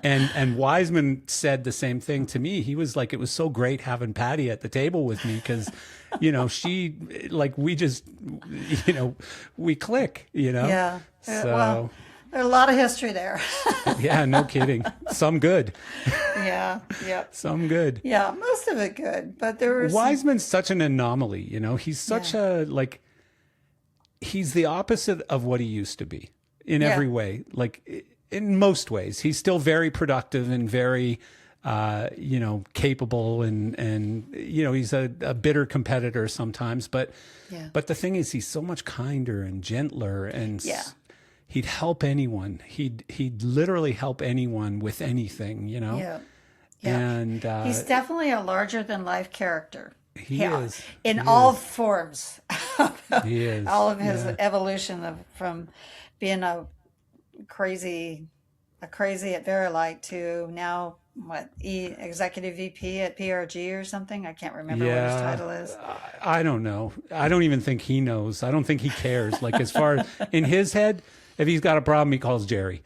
and Wiseman said the same thing to me. He was like, it was so great having Patty at the table with me because, she, like, we just, we click, Yeah. So, Well, there's a lot of history there. yeah, no kidding. Some good, Yeah. Yep. some good. Yeah. Most of it good, but there was Wiseman's such an anomaly, he's such he's the opposite of what he used to be in every way. Like in most ways, he's still very productive and very, capable and he's a bitter competitor sometimes, but the thing is he's so much kinder and gentler and Yeah. he'd help anyone. He'd literally help anyone with anything, Yeah. Yeah. And, He's definitely a larger than life character. he is. In He all is. forms. He is. All of his Yeah. evolution from being a crazy at Verilight to now executive VP at PRG or something. I can't remember what his title is. I don't know. I don't even think he knows. I don't think he cares. Like as far as in his head, if he's got a problem, he calls Jerry.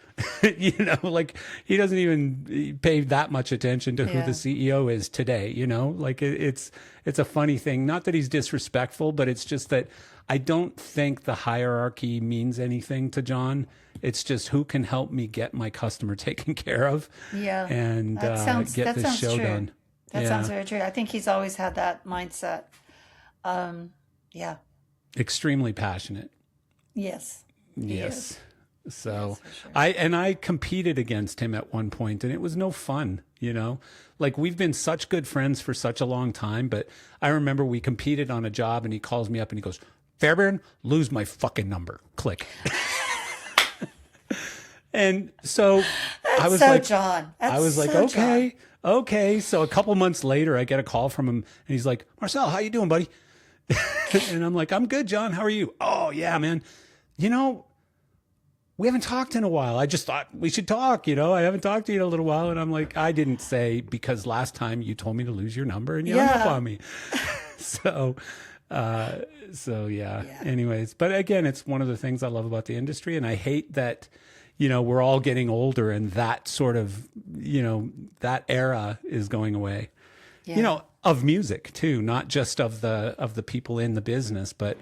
Like he doesn't even pay that much attention to who Yeah. the CEO is today. Like it's a funny thing. Not that he's disrespectful, but it's just that I don't think the hierarchy means anything to John. It's just who can help me get my customer taken care of. Yeah. And That get this sounds show true. done. That sounds very true. I think he's always had that mindset. Yeah. Extremely passionate. Yes. He Yes. is. So Yes, for sure. I competed against him at one point and it was no fun, like we've been such good friends for such a long time, but I remember we competed on a job and he calls me up and he goes, Fairbairn, lose my fucking number. Click. And so I was so like, John. I was like, so John. okay. So a couple months later, I get a call from him and he's like, Marcel, how you doing, buddy? And I'm like, I'm good, John. How are you? Oh yeah, man. We haven't talked in a while. I just thought we should talk, I haven't talked to you in a little while. And I'm like, I didn't say because last time you told me to lose your number and you hung up Yeah. on me. So yeah. Anyways, but again, it's one of the things I love about the industry. And I hate that, we're all getting older and that sort of, that era is going away, Yeah. of music too, not just of the people in the business, but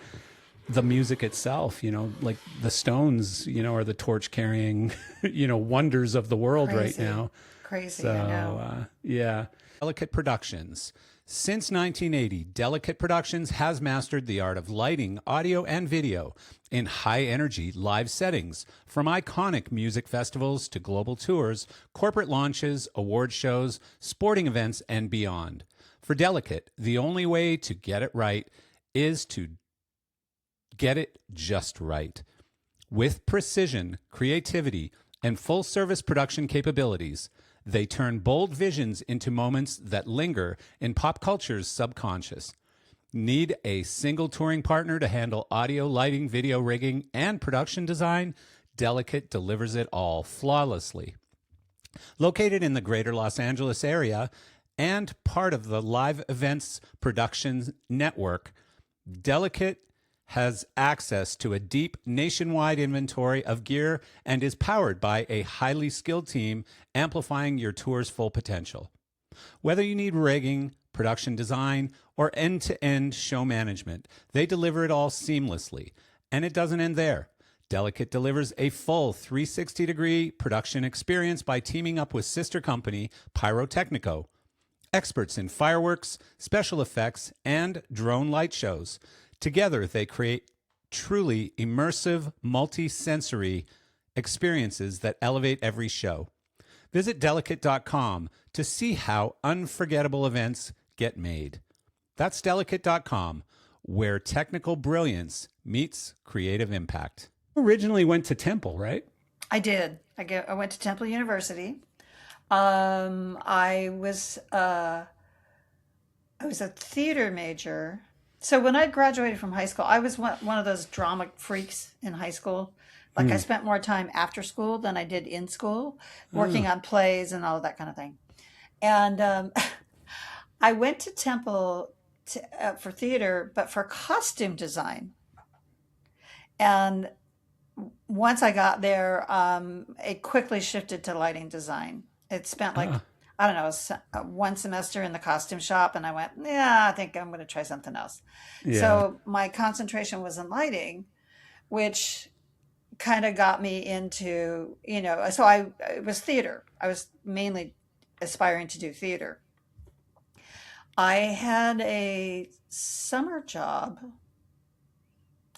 the music itself, like the Stones, are the torch carrying, wonders of the world right Crazy. now. Crazy, So, I know. yeah. Delicate Productions. Since 1980, Delicate Productions has mastered the art of lighting, audio, and video in high energy live settings, from iconic music festivals to global tours, corporate launches, award shows, sporting events, and beyond. For Delicate, the only way to get it right is to get it just right. With precision, creativity, and full service production capabilities, they turn bold visions into moments that linger in pop culture's subconscious. Need a single touring partner to handle audio, lighting, video rigging, and production design? Delicate delivers it all flawlessly. Located in the greater Los Angeles area and part of the Live Events Productions Network, Delicate has access to a deep nationwide inventory of gear and is powered by a highly skilled team amplifying your tour's full potential. Whether you need rigging, production design, or end-to-end show management, they deliver it all seamlessly. And it doesn't end there. Delicate delivers a full 360-degree production experience by teaming up with sister company Pyrotechnico, experts in fireworks, special effects, and drone light shows. Together, they create truly immersive, multi-sensory experiences that elevate every show. Visit delicate.com to see how unforgettable events get made. That's delicate.com, where technical brilliance meets creative impact. Originally went to Temple, right? I did. I went to Temple University. I was a theater major. So when I graduated from high school, I was one of those drama freaks in high school. Like I spent more time after school than I did in school, working on plays and all of that kind of thing. And I went to Temple for theater, but for costume design. And once I got there, it quickly shifted to lighting design. It spent like, I don't know, one semester in the costume shop, and I went, yeah, I think I'm going to try something else. Yeah. So my concentration was in lighting, which kind of got me into, it was theater. I was mainly aspiring to do theater. I had a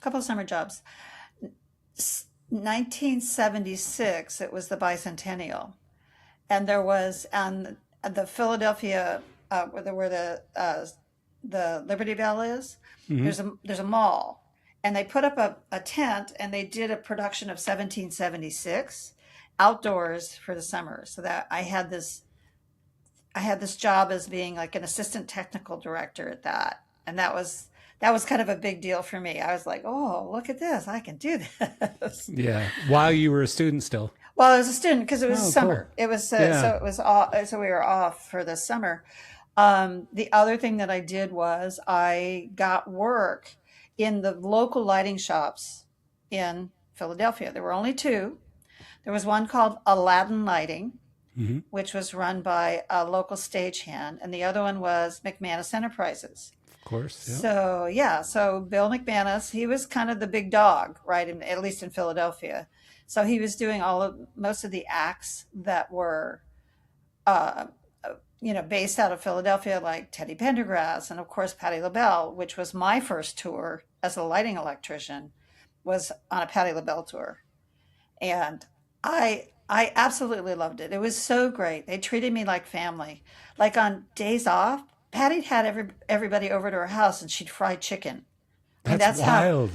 couple of summer jobs. 1976, it was the bicentennial, and there was on the Philadelphia, where the Liberty Bell is. There's a mall, and they put up a tent, and they did a production of 1776 outdoors for the summer. So that I had this job as being like an assistant technical director at that, and that was kind of a big deal for me. I was like, oh, look at this, I can do this. Yeah. While you were a student still. Well, I was a student because it was Oh, summer. cool. It was Yeah. so it was so we were off for the summer. The other thing that I did was I got work in the local lighting shops in Philadelphia. There were only two. There was one called Aladdin Lighting, Mm-hmm. which was run by a local stagehand, and the other one was McManus Enterprises. Of course. Yeah. So Bill McManus, he was kind of the big dog, right? At least in Philadelphia. So he was doing most of the acts that were, uh, based out of Philadelphia, like Teddy Pendergrass, and of course Patti LaBelle, which was my first tour as a lighting electrician, was on a Patti LaBelle tour, and I absolutely loved it. It was so great. They treated me like family. Like on days off, Patty had everybody over to her house, and she'd fry chicken. I mean, That's wild.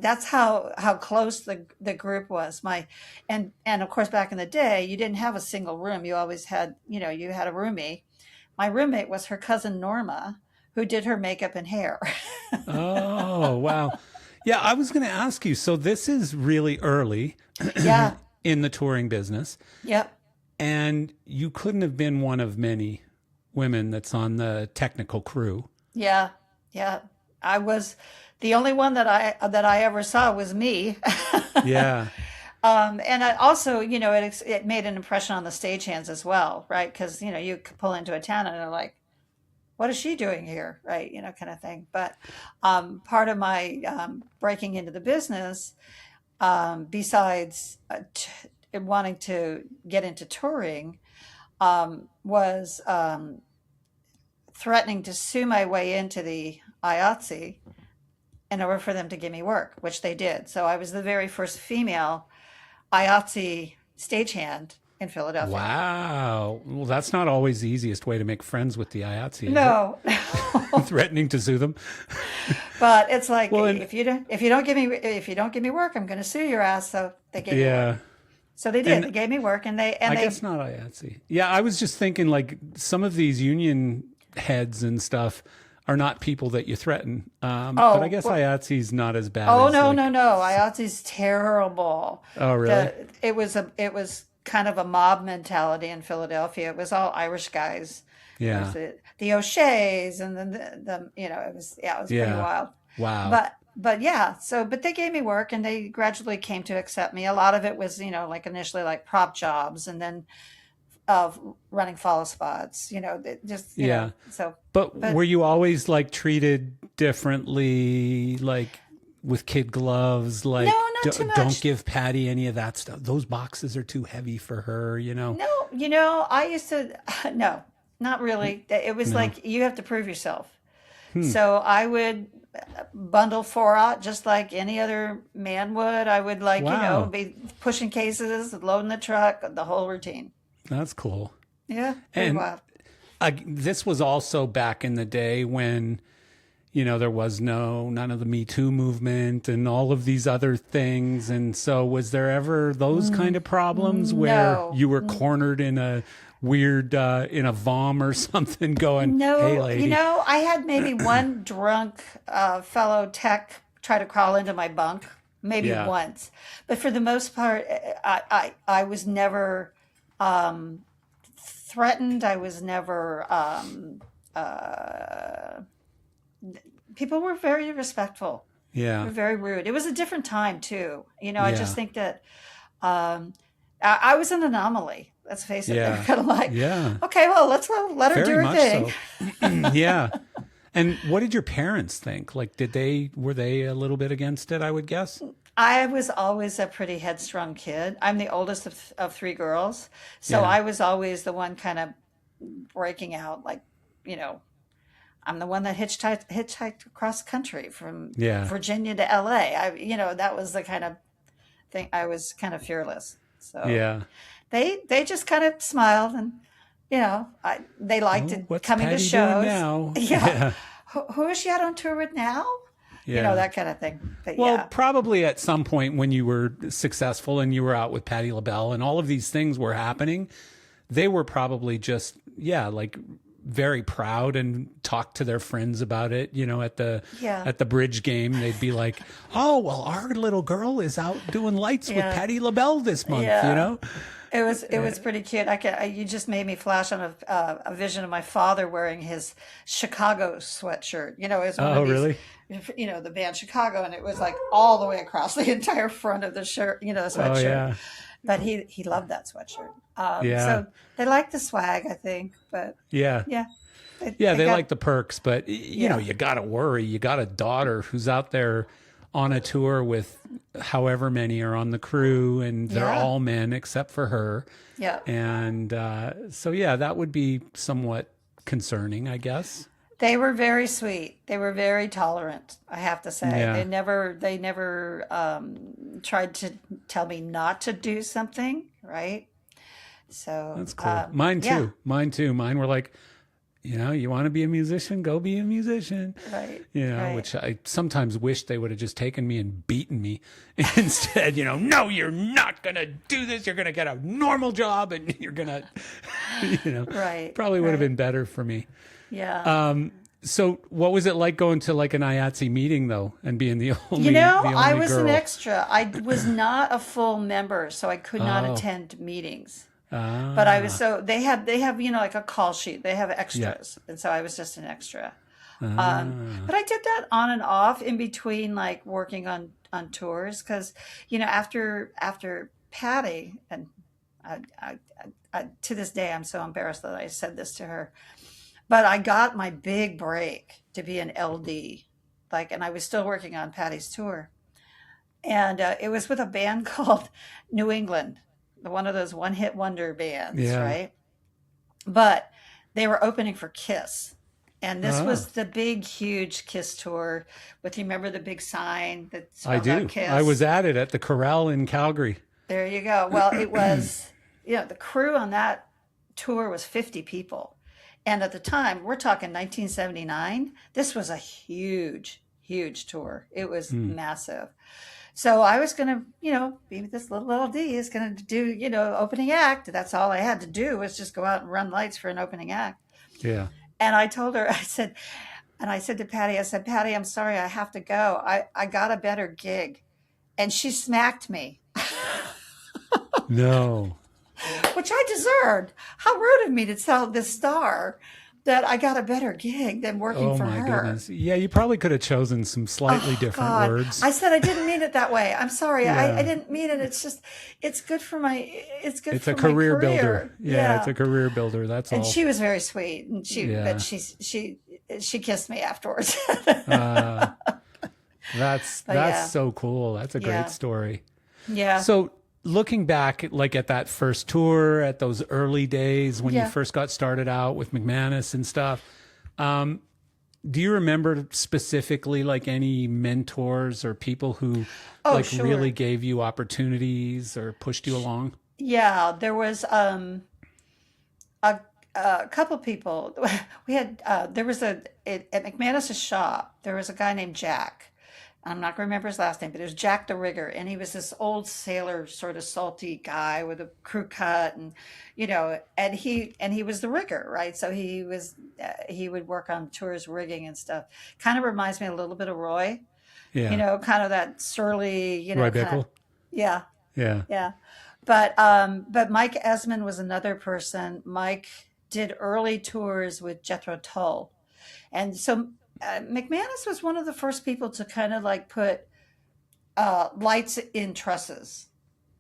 that's how close the group was. And of course, back in the day, you didn't have a single room. You always had, you had a roomie. My roommate was her cousin Norma, who did her makeup and hair. Oh, wow. Yeah, I was going to ask you. So this is really early Yeah. in the touring business, Yep. and you couldn't have been one of many women that's on the technical crew. Yeah. Yeah. I was the only one that I ever saw was me. Yeah. And I also, it made an impression on the stagehands as well, right? Because, you could pull into a town and they're like, what is she doing here? Right. Kind of thing. But part of my breaking into the business, besides wanting to get into touring, was threatening to sue my way into the IATSE in order for them to give me work, which they did. So I was the very first female IATSE stagehand in Philadelphia. Wow. Well, that's not always the easiest way to make friends with the IATSE, is it? No, Threatening to sue them. but it's like Well, and if you don't give me work, I'm going to sue your ass. So they gave me work. yeah. So they did. And They gave me work, and they I guess not IATSE. Yeah, I was just thinking like some of these union heads and stuff are not people that you threaten. But I oh guess well, IATSE's not as bad oh as no, like, no, no. IATSE's terrible. oh, really? It was kind of a mob mentality in Philadelphia. It was all Irish guys. It was Yeah. the O'Sheas, and then it was pretty Yeah. wild. Wow. But yeah, but they gave me work, and they gradually came to accept me. A lot of it was, like initially like prop jobs, and then of running follow spots, just, Yeah. so, But but were you always like treated differently, like with kid gloves? no, Like, not too don't much. give Patty any of that stuff. Those boxes are too heavy for her, you know? No, I used to, no, not really. It was No. like you have to prove yourself. Hmm. So I would bundle four out just like any other man would. I would like, Wow. be pushing cases, loading the truck, the whole routine. That's cool. Yeah, pretty And wild. this was also back in the day when, there was none of the Me Too movement and all of these other things. And so was there ever those kind of problems where No, you were cornered in a weird, in a vom or something going, hey, no, lady? I had maybe one drunk fellow tech try to crawl into my bunk, maybe Yeah. once, but for the most part, I was never um, threatened. I was never. Uh, People were very respectful. They Yeah. were very rude. It was a different time too. I just Yeah. think that I was an anomaly. Let's face it. They were Yeah. kind of like, Yeah. okay, well, let's let her do Very her much thing. so. Yeah. And what did your parents think? Like, were they a little bit against it, I would guess? I was always a pretty headstrong kid. I'm the oldest of three girls. So Yeah. I was always the one kind of breaking out, like, you know, I'm the one that hitchhiked across country from Yeah. Virginia to LA. That was the kind of thing. I was kind of fearless. So Yeah. they just kind of smiled, and they liked Oh, it what's coming to Patty doing shows. now? Yeah, Yeah. who is she out on tour with now? Yeah. That kind of thing. But Well, yeah, probably at some point when you were successful and you were out with Patty LaBelle and all of these things were happening, they were probably just, yeah, like very proud and talked to their friends about it, yeah, at the bridge game. They'd be like, "Oh, well, our little girl is out doing lights with yeah, Patty LaBelle this month," yeah. It was pretty cute. You just made me flash on a vision of my father wearing his Chicago sweatshirt. It was one Oh, of these, really? the band Chicago, and it was like all the way across the entire front of the shirt, the Oh, sweatshirt. yeah. But he loved that sweatshirt. Yeah. So they liked the swag, I think. But Yeah. yeah, they, Yeah, they they got like the perks, but yeah, you got to worry. You got a daughter who's out there on a tour with however many are on the crew, and they're yeah, all men except for her. yeah. And so, yeah, that would be somewhat concerning, I guess. They were very sweet. They were very tolerant, I have to say. Yeah, They never tried to tell me not to do something, right? So, that's cool. Mine yeah, too. Mine too. Mine were like, you want to be a musician? Go be a musician. right, right. Which I sometimes wish they would have just taken me and beaten me instead. No, you're not going to do this. You're going to get a normal job and you're going to, Right, probably would have right. been better for me. Yeah. So what was it like going to like an IATSE meeting though and being the I only was an girl? extra. I was not a full member, so I could not Oh, attend meetings. But I was ah, so they have like a call sheet. They have yeah. extras, and so I was just an extra. Ah, But I did that on and off in between, like working on tours, because after Patty, and I, to this day I'm so embarrassed that I said this to her. But I got my big break to be an LD, like, and I was still working on Patty's tour, and it was with a band called New England, one of those one-hit wonder bands, Yeah. right? But they were opening for Kiss. And this Ah, was the big, huge Kiss tour with, you remember the big sign that I spelled out do. I was Kiss? at it at the Corral in Calgary. There you go. Well, it was, the crew on that tour was 50 people. And at the time, we're talking 1979, this was a huge, huge tour. It was Hmm. massive. So I was going to, be this little D is going to do, opening act. That's all I had to do was just go out and run lights for an opening act. Yeah. And I told her, I said to Patty, I said, Patty, I'm sorry, I have to go. I got a better gig. And she smacked me, No. which I deserved. How rude of me to tell this star that I got a better gig than working Oh for my her. goodness. Yeah, you probably could have chosen some slightly Oh different God. words. I said I didn't mean it that way. I'm sorry. I Yeah. didn't mean it. It's just it's good It's a for my career builder. career. Yeah, it's Yeah. a career builder. That's And all. she was very sweet. And but Yeah. she kissed me afterwards. Uh, But that's yeah. so cool. That's a great Yeah. story. Yeah. So looking back, like at that first tour, at those early days when you Yeah. first got started out with McManus and stuff, um, do you remember specifically like any mentors or people who Oh, like sure. really gave you opportunities or pushed you along? Yeah, there was a, a couple people. We had there was at McManus's shop. There was a guy named Jack. I'm not going to remember his last name, but it was Jack the Rigger, and he was this old sailor, sort of salty guy with a crew cut, and and he was the rigger, right? So he would work on tours rigging and stuff. Kind of reminds me a little bit of Roy, Yeah. kind of that surly, Roy kind of, Bickle? yeah, Yeah. yeah. But Mike Esmond was another person. Mike did early tours with Jethro Tull, and so McManus was one of the first people to kind of like put lights in trusses,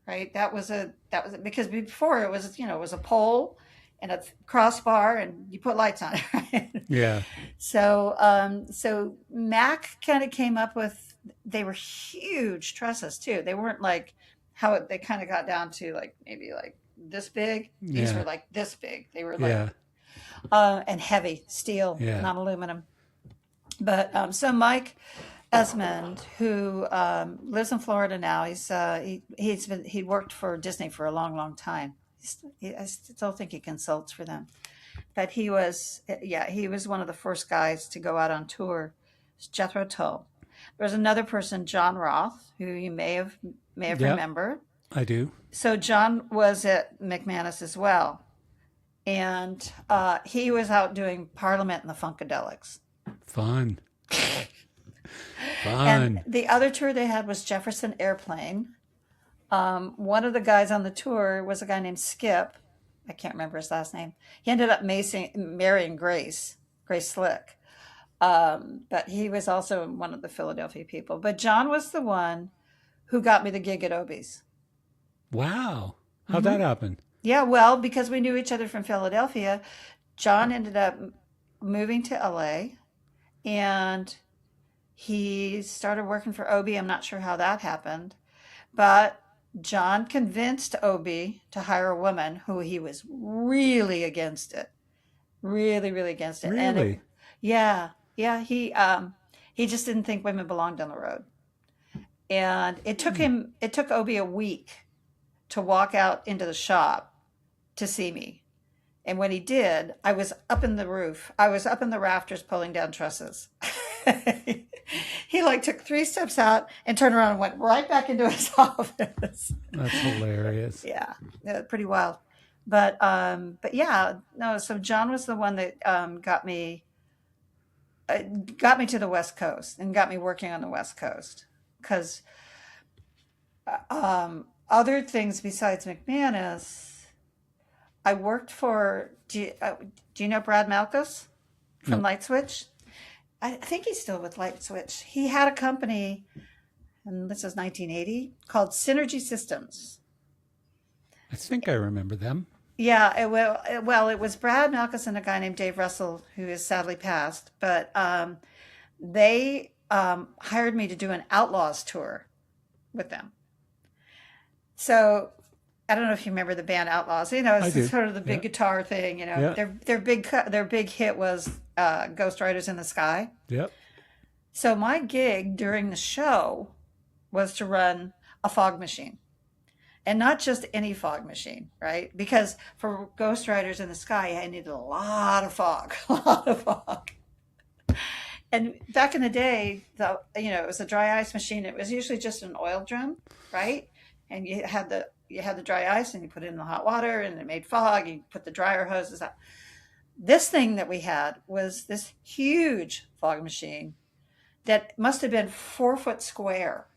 right? Because before it was a pole and a crossbar, and you put lights on it, right? Yeah. So Mac kind of came up with, they were huge trusses too. They weren't like they kind of got down to like maybe like this big. These Yeah. were like this big. They were like Yeah. and heavy steel, Yeah. not aluminum. But so Mike Esmond, who lives in Florida now, he worked for Disney for a long, long time. I still think he consults for them. But he was one of the first guys to go out on tour. It's Jethro Tull. There was another person, John Roth, who you may have Yeah. remembered. I do. So John was at McManus as well, and he was out doing Parliament and the Funkadelics. Fun. And Fun. the other tour they had was Jefferson Airplane. One of the guys on the tour was a guy named Skip. I can't remember his last name. He ended up marrying Grace Slick. But he was also one of the Philadelphia people. But John was the one who got me the gig at Obie's. Wow. How'd that happen? Yeah, well, because we knew each other from Philadelphia, John ended up moving to LA, and he started working for Obie. I'm not sure how that happened, but John convinced Obie to hire a woman who he was really against it, really, really against it. Really? Yeah, yeah, he just didn't think women belonged on the road. And it took Obie a week to walk out into the shop to see me. And when he did, I was up in the roof. I was up in the rafters pulling down trusses. He like took 3 steps out and turned around and went right back into his office. That's hilarious. Yeah, pretty wild. But yeah, no. So John was the one that got me to the West Coast and got me working on the West Coast. Because other things besides McManus, I worked for. Do you know Brad Malkus from No. Light Switch? I think he's still with Light Switch. He had a company, and this is 1980, called Synergy Systems. I think I remember them. Yeah, it was Brad Malkus and a guy named Dave Russell, who is sadly passed, but they hired me to do an Outlaws tour with them. So I don't know if you remember the band Outlaws. You know, I it's do. sort of the Yeah. big guitar thing. You know, Yeah. their big hit was Ghost Riders in the Sky. Yep. So my gig during the show was to run a fog machine. And not just any fog machine, right? Because for Ghost Riders in the Sky, I needed a lot of fog, a lot of fog. And back in the day, it was a dry ice machine. It was usually just an oil drum, right? And you had the dry ice, and you put it in the hot water, and it made fog. You put the dryer hoses out. This thing that we had was this huge fog machine that must have been 4 foot square.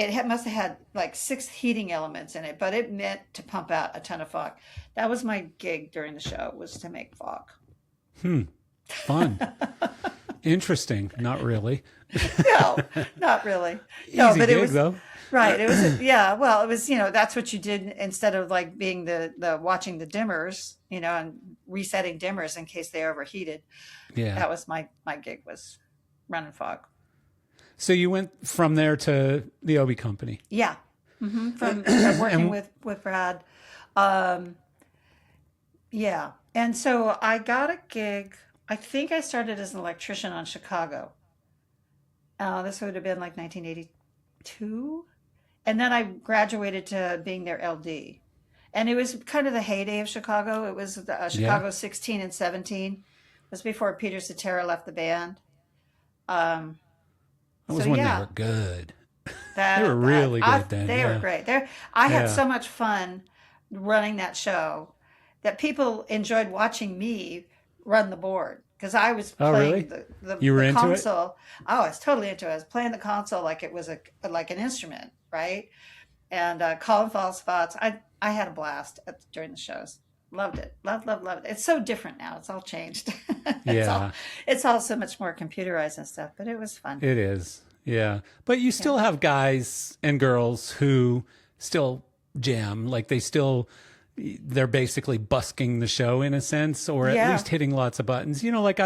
Must have had like six heating elements in it, but it meant to pump out a ton of fog. That was my gig during the show, was to make fog. Hmm. Fun. Interesting. Not really. No, not really. No, Easy but it gig was though. right. It was yeah. Well, it was that's what you did instead of like being the watching the dimmers, and resetting dimmers in case they overheated. Yeah. That was my gig, was running fog. So you went from there to the Obi company. Yeah, from working And with Brad. Um, yeah, and so I got a gig. I think I started as an electrician on Chicago. This would have been like 1982. And then I graduated to being their LD. And it was kind of the heyday of Chicago. It was yeah, Chicago 16 and 17. It was before Peter Cetera left the band. Um, that so was when they yeah, were good. They were that really good then. they were Yeah. great. I had Yeah. so much fun running that show that people enjoyed watching me run the board because I was Oh, playing really? the You were the into it? console. Oh, I was totally into it. I was playing the console like it was like an instrument, right? And calling false spots. I had a blast during the shows. Loved it. Loved it. It's so different now. It's all changed. it's all Yeah, it's all so much more computerized and stuff. But it was fun. it is. Yeah. But you Yeah. still have guys and girls who still jam. Like they're basically busking the show in a sense, or at Yeah. least hitting lots of buttons. Like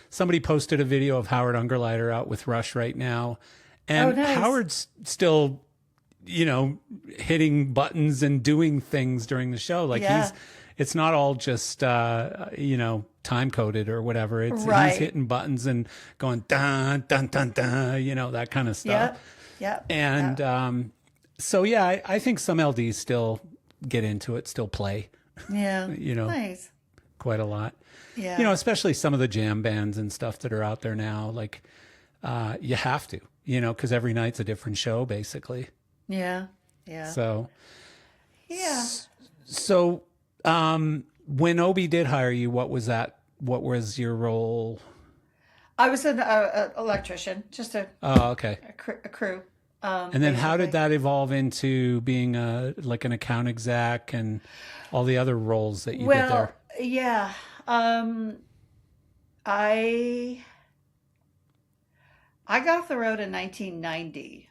somebody posted a video of Howard Ungerleider out with Rush right now. Oh, And nice. Howard's still, hitting buttons and doing things during the show. Like Yeah. it's not all just, time coded or whatever. He's Right. hitting buttons and going dun, dun, dun, dun, that kind of stuff. Yep. Yep. And, Yep. so yeah, I think some LDs still get into it, still play, Yeah. you know, Nice. quite a lot. Yeah. Especially some of the jam bands and stuff that are out there now. Like, you have to, because every night's a different show, basically. Yeah. Yeah. So, Yeah. so, when Obi did hire you, what was that? What was your role? I was an electrician, just Oh, okay. a crew, And then how did basically. that evolve into being like an account exec and all the other roles that you did Well, there? yeah. Um, I I got off the road in 1990,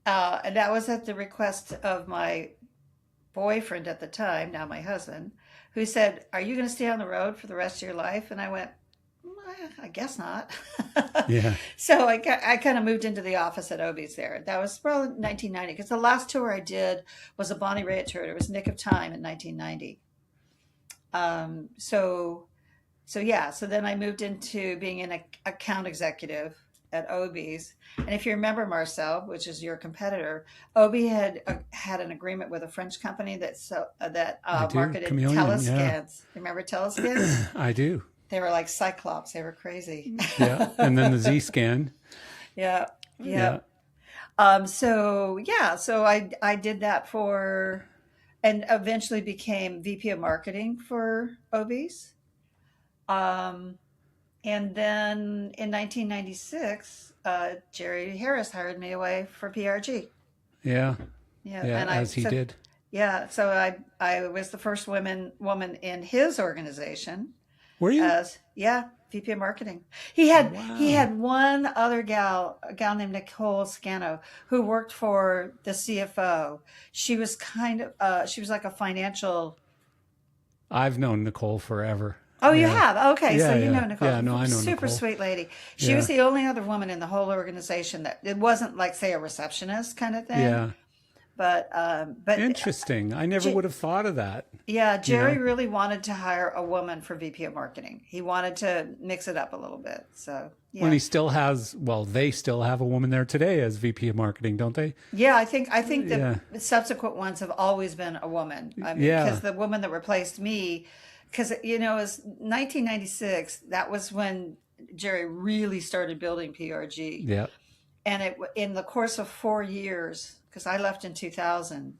and that was at the request of my boyfriend at the time, now my husband, who said, "Are you going to stay on the road for the rest of your life?" And I went, I guess not. Yeah. So I kind of moved into the office at Obie's there. That was probably 1990 because the last tour I did was a Bonnie Raitt tour. It was Nick of Time in 1990. So yeah. So then I moved into being an account executive at Obie's. And if you remember Marcel, which is your competitor, Obie had an agreement with a French company that I do. marketed Chameleon. Yeah. telescans. Remember telescans? I do. They were like cyclops. They were crazy. Yeah. And then the Z scan. Yeah. Yeah. Yeah. So yeah, so I did that and eventually became VP of marketing for Obie's. Um, and then in 1996, Jerry Harris hired me away for PRG. Yeah. Yeah, Yeah. and As he did. I was the first woman in his organization Were you? as VP of marketing. He had Wow. one other a gal named Nicole Scano, who worked for the CFO. She was she was like a financial I've known Nicole forever. Oh, you Yeah. have? Okay, so Yeah, you know yeah. Nicole. Yeah, no, I know Super Nicole. sweet lady. She was Yeah. the only other woman in the whole organization that it wasn't like, say, a receptionist kind of thing. Yeah. But Interesting. I never would have thought of that, yeah, you Jerry know? really wanted to hire a woman for VP of marketing. He wanted to mix it up a little bit. So When yeah, he still has, well, they still have a woman there today as VP of marketing, don't they? yeah. I think the Yeah. subsequent ones have always been a woman. I mean, because Yeah. the woman that replaced me, because it was 1996. That was when Jerry really started building PRG, Yeah. and in the course of 4 years, because I left in 2000,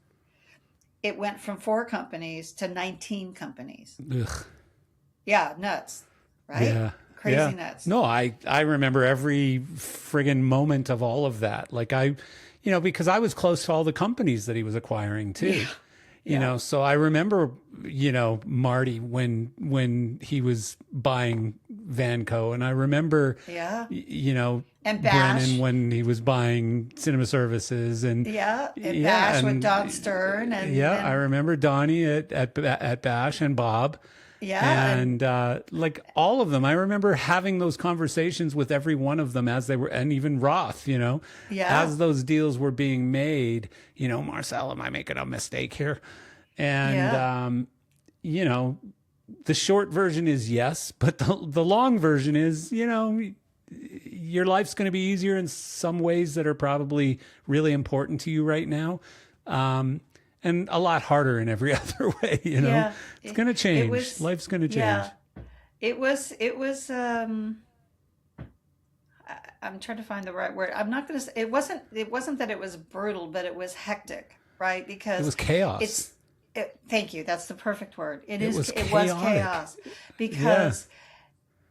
it went from 4 companies to 19 companies. Ugh. Yeah, nuts, right? Yeah. Crazy Yeah. nuts. No, I remember every friggin' moment of all of that. Like because I was close to all the companies that he was acquiring too. Yeah, yeah, So I remember, Marty when he was buying Vanco, and I remember, yeah. And Brennan Bash, when he was buying Cinema Services, and yeah, and yeah, Bash with and Don Stern, yeah, I and remember Donnie at Bash and Bob. yeah, and And like all of them, I remember having those conversations with every one of them as they were, and even Roth, yeah, as those deals were being made, Marcel, am I making a mistake here? And, yeah, you know, the short version is yes, but the long version is, your life's going to be easier in some ways that are probably really important to you right now. And a lot harder in every other way. yeah. It's going to It change. was, Life's going to change. yeah. It was. I'm trying to find the right word. I'm not going to say it wasn't that it was brutal, but it was hectic, right? It Because was chaos. it's thank you. That's the perfect word. It was It was chaotic. chaos Yeah. because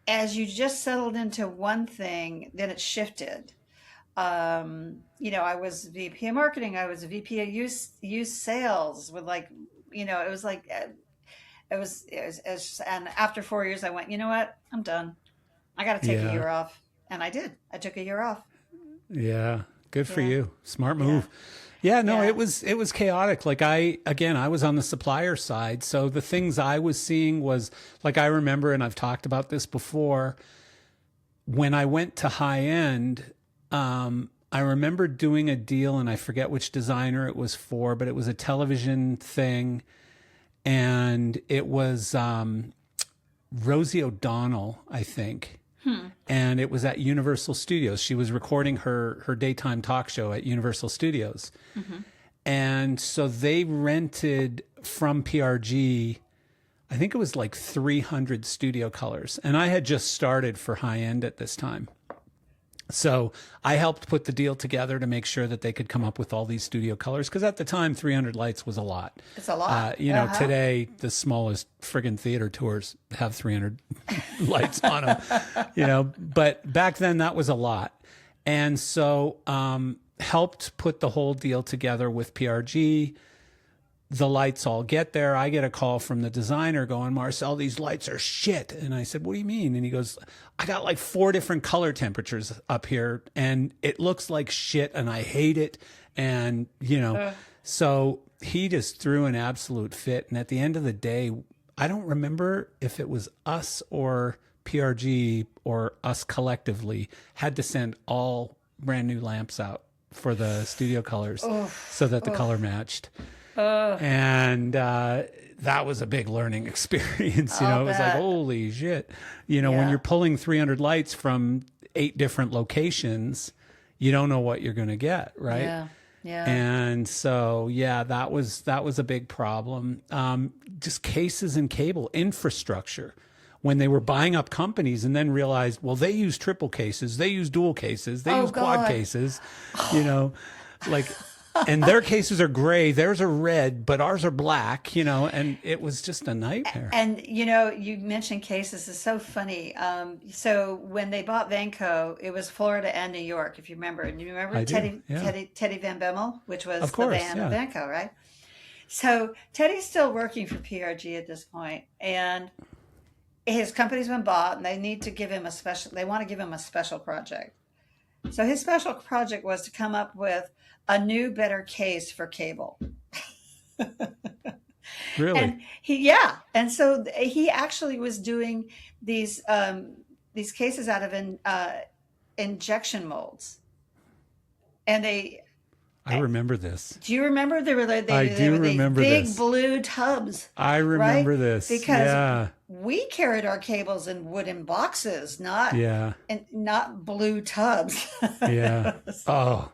as you just settled into one thing, then it shifted. I was VP of marketing. I was a VP of use sales with it was like and after 4 years, I went, you know what? I'm done. I got to take a Yeah. year off. And I did. I took a year off. Yeah. Good for Yeah. you. Smart Yeah. move. Yeah, no, Yeah. it was chaotic. Like I was on the supplier side. So the things I was seeing was like, I remember, and I've talked about this before, when I went to high end, I remember doing a deal, and I forget which designer it was for, but it was a television thing. And it was Rosie O'Donnell, I think. And it was at Universal Studios. She was recording her daytime talk show at Universal Studios. And so they rented from PRG, I think it was like 300 studio colors. And I had just started for high end at this time. So I helped put the deal together to make sure that they could come up with all these studio colors. Because at the time, 300 lights was a lot. It's a lot. Today, the smallest friggin' theater tours have 300 lights on them, but back then that was a lot. And so helped put the whole deal together with PRG. The lights all get there. I get a call from the designer going, Marcel, these lights are shit. And I said, what do you mean? And he goes, I got like 4 different color temperatures up here and it looks like shit and I hate it. And, so he just threw an absolute fit. And at the end of the day, I don't remember if it was us or PRG or us collectively had to send all brand new lamps out for the studio colors so that the color matched. And that was a big learning experience. I'll It was like, bet. holy shit. When Yeah. you're pulling 300 lights from 8 different locations, you don't know what you're going to get, right? Yeah. Yeah. And so, yeah, that was a big problem. Just cases and cable infrastructure. When they were buying up companies and then realized, well, they use triple cases, they use dual cases, they Oh, use quad God. cases, like, and their cases are gray, theirs are red, but ours are black, and it was just a nightmare. And you mentioned cases is so funny. So when they bought Vanco, it was Florida and New York, if you remember. And you remember I do, Teddy, yeah. Teddy Van Bemmel, which was Of course, the van yeah. of Vanco, right? So Teddy's still working for PRG at this point, and his company's been bought, and they need to give him a special. They want to give him a special project. So his special project was to come up with a new, better case for cable. Really? And and so he actually was doing these cases out of injection molds, and they I remember this. do you remember I they do were these remember big this. blue tubs, I right? remember this. Because Yeah. we carried our cables in wooden boxes, not Yeah. not blue tubs. Yeah. Oh,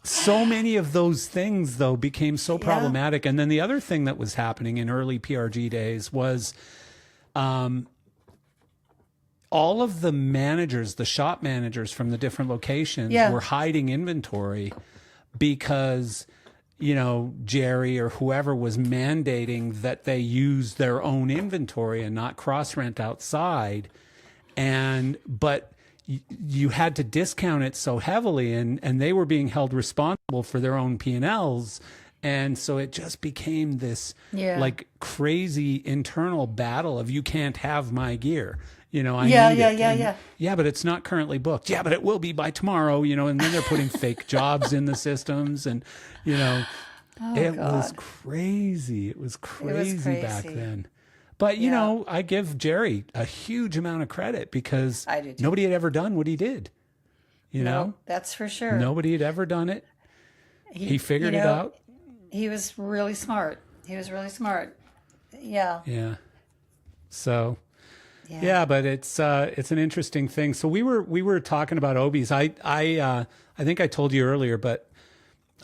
so many of those things though became so Yeah, problematic. And then the other thing that was happening in early PRG days was all of the managers, the shop managers from the different locations yeah, were hiding inventory because, Jerry or whoever was mandating that they use their own inventory and not cross rent outside. But you had to discount it so heavily, and they were being held responsible for their own P&Ls. And so it just became this yeah, like crazy internal battle of you can't have my gear. I yeah, need yeah, it. yeah, And yeah. yeah, but it's not currently booked. Yeah, but it will be by tomorrow, and then they're putting fake jobs in the systems and, you know, Oh it was God, crazy. It was it was crazy back crazy. then. But, Yeah, I give Jerry a huge amount of credit because I do too. nobody had ever done what he did, you No, know? that's for sure. Nobody had ever done it. He He, figured it out. he was really smart. He was really smart. Yeah, Yeah. So, yeah. yeah, but it's an interesting thing. So we were talking about Obies. I think I told you earlier, but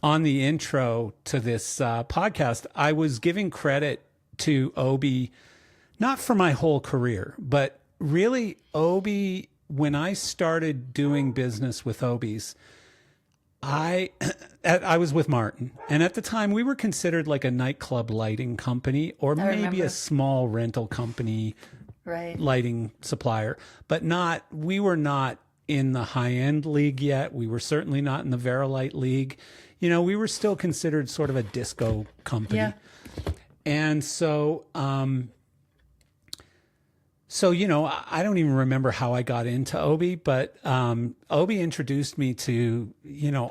on the intro to this podcast, I was giving credit to Obi, not for my whole career, but really Obi, when I started doing business with Obies, I I was with Martin, and at the time we were considered like a nightclub lighting company or I maybe a remember. small rental company Right. lighting supplier, but we were not in the high end league yet. We were certainly not in the Verilight league. We were still considered sort of a disco Yeah. company. And I don't even remember how I got into Obi, but Obi introduced me to,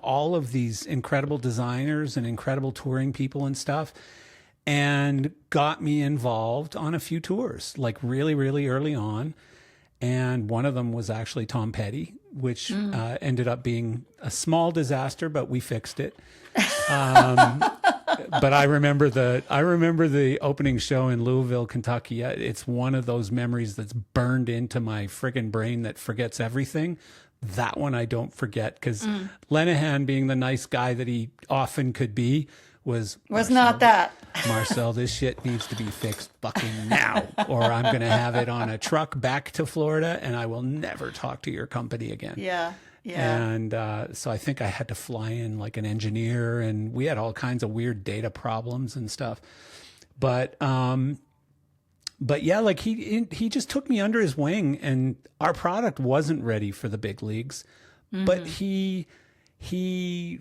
all of these incredible designers and incredible touring people and stuff, and got me involved on a few tours, like really, really early on. And one of them was actually Tom Petty, which ended up being a small disaster, but we fixed it. But I remember the opening show in Louisville, Kentucky. It's one of those memories that's burned into my friggin' brain that forgets everything. That one I don't forget because Lenehan, being the nice guy that he often could be, was Was not that. Marcel, this shit needs to be fixed fucking now, or I'm going to have it on a truck back to Florida and I will never talk to your company again. Yeah. Yeah. And so I think I had to fly in like an engineer, and we had all kinds of weird data problems and stuff. But yeah, like he just took me under his wing, and our product wasn't ready for the big leagues, but he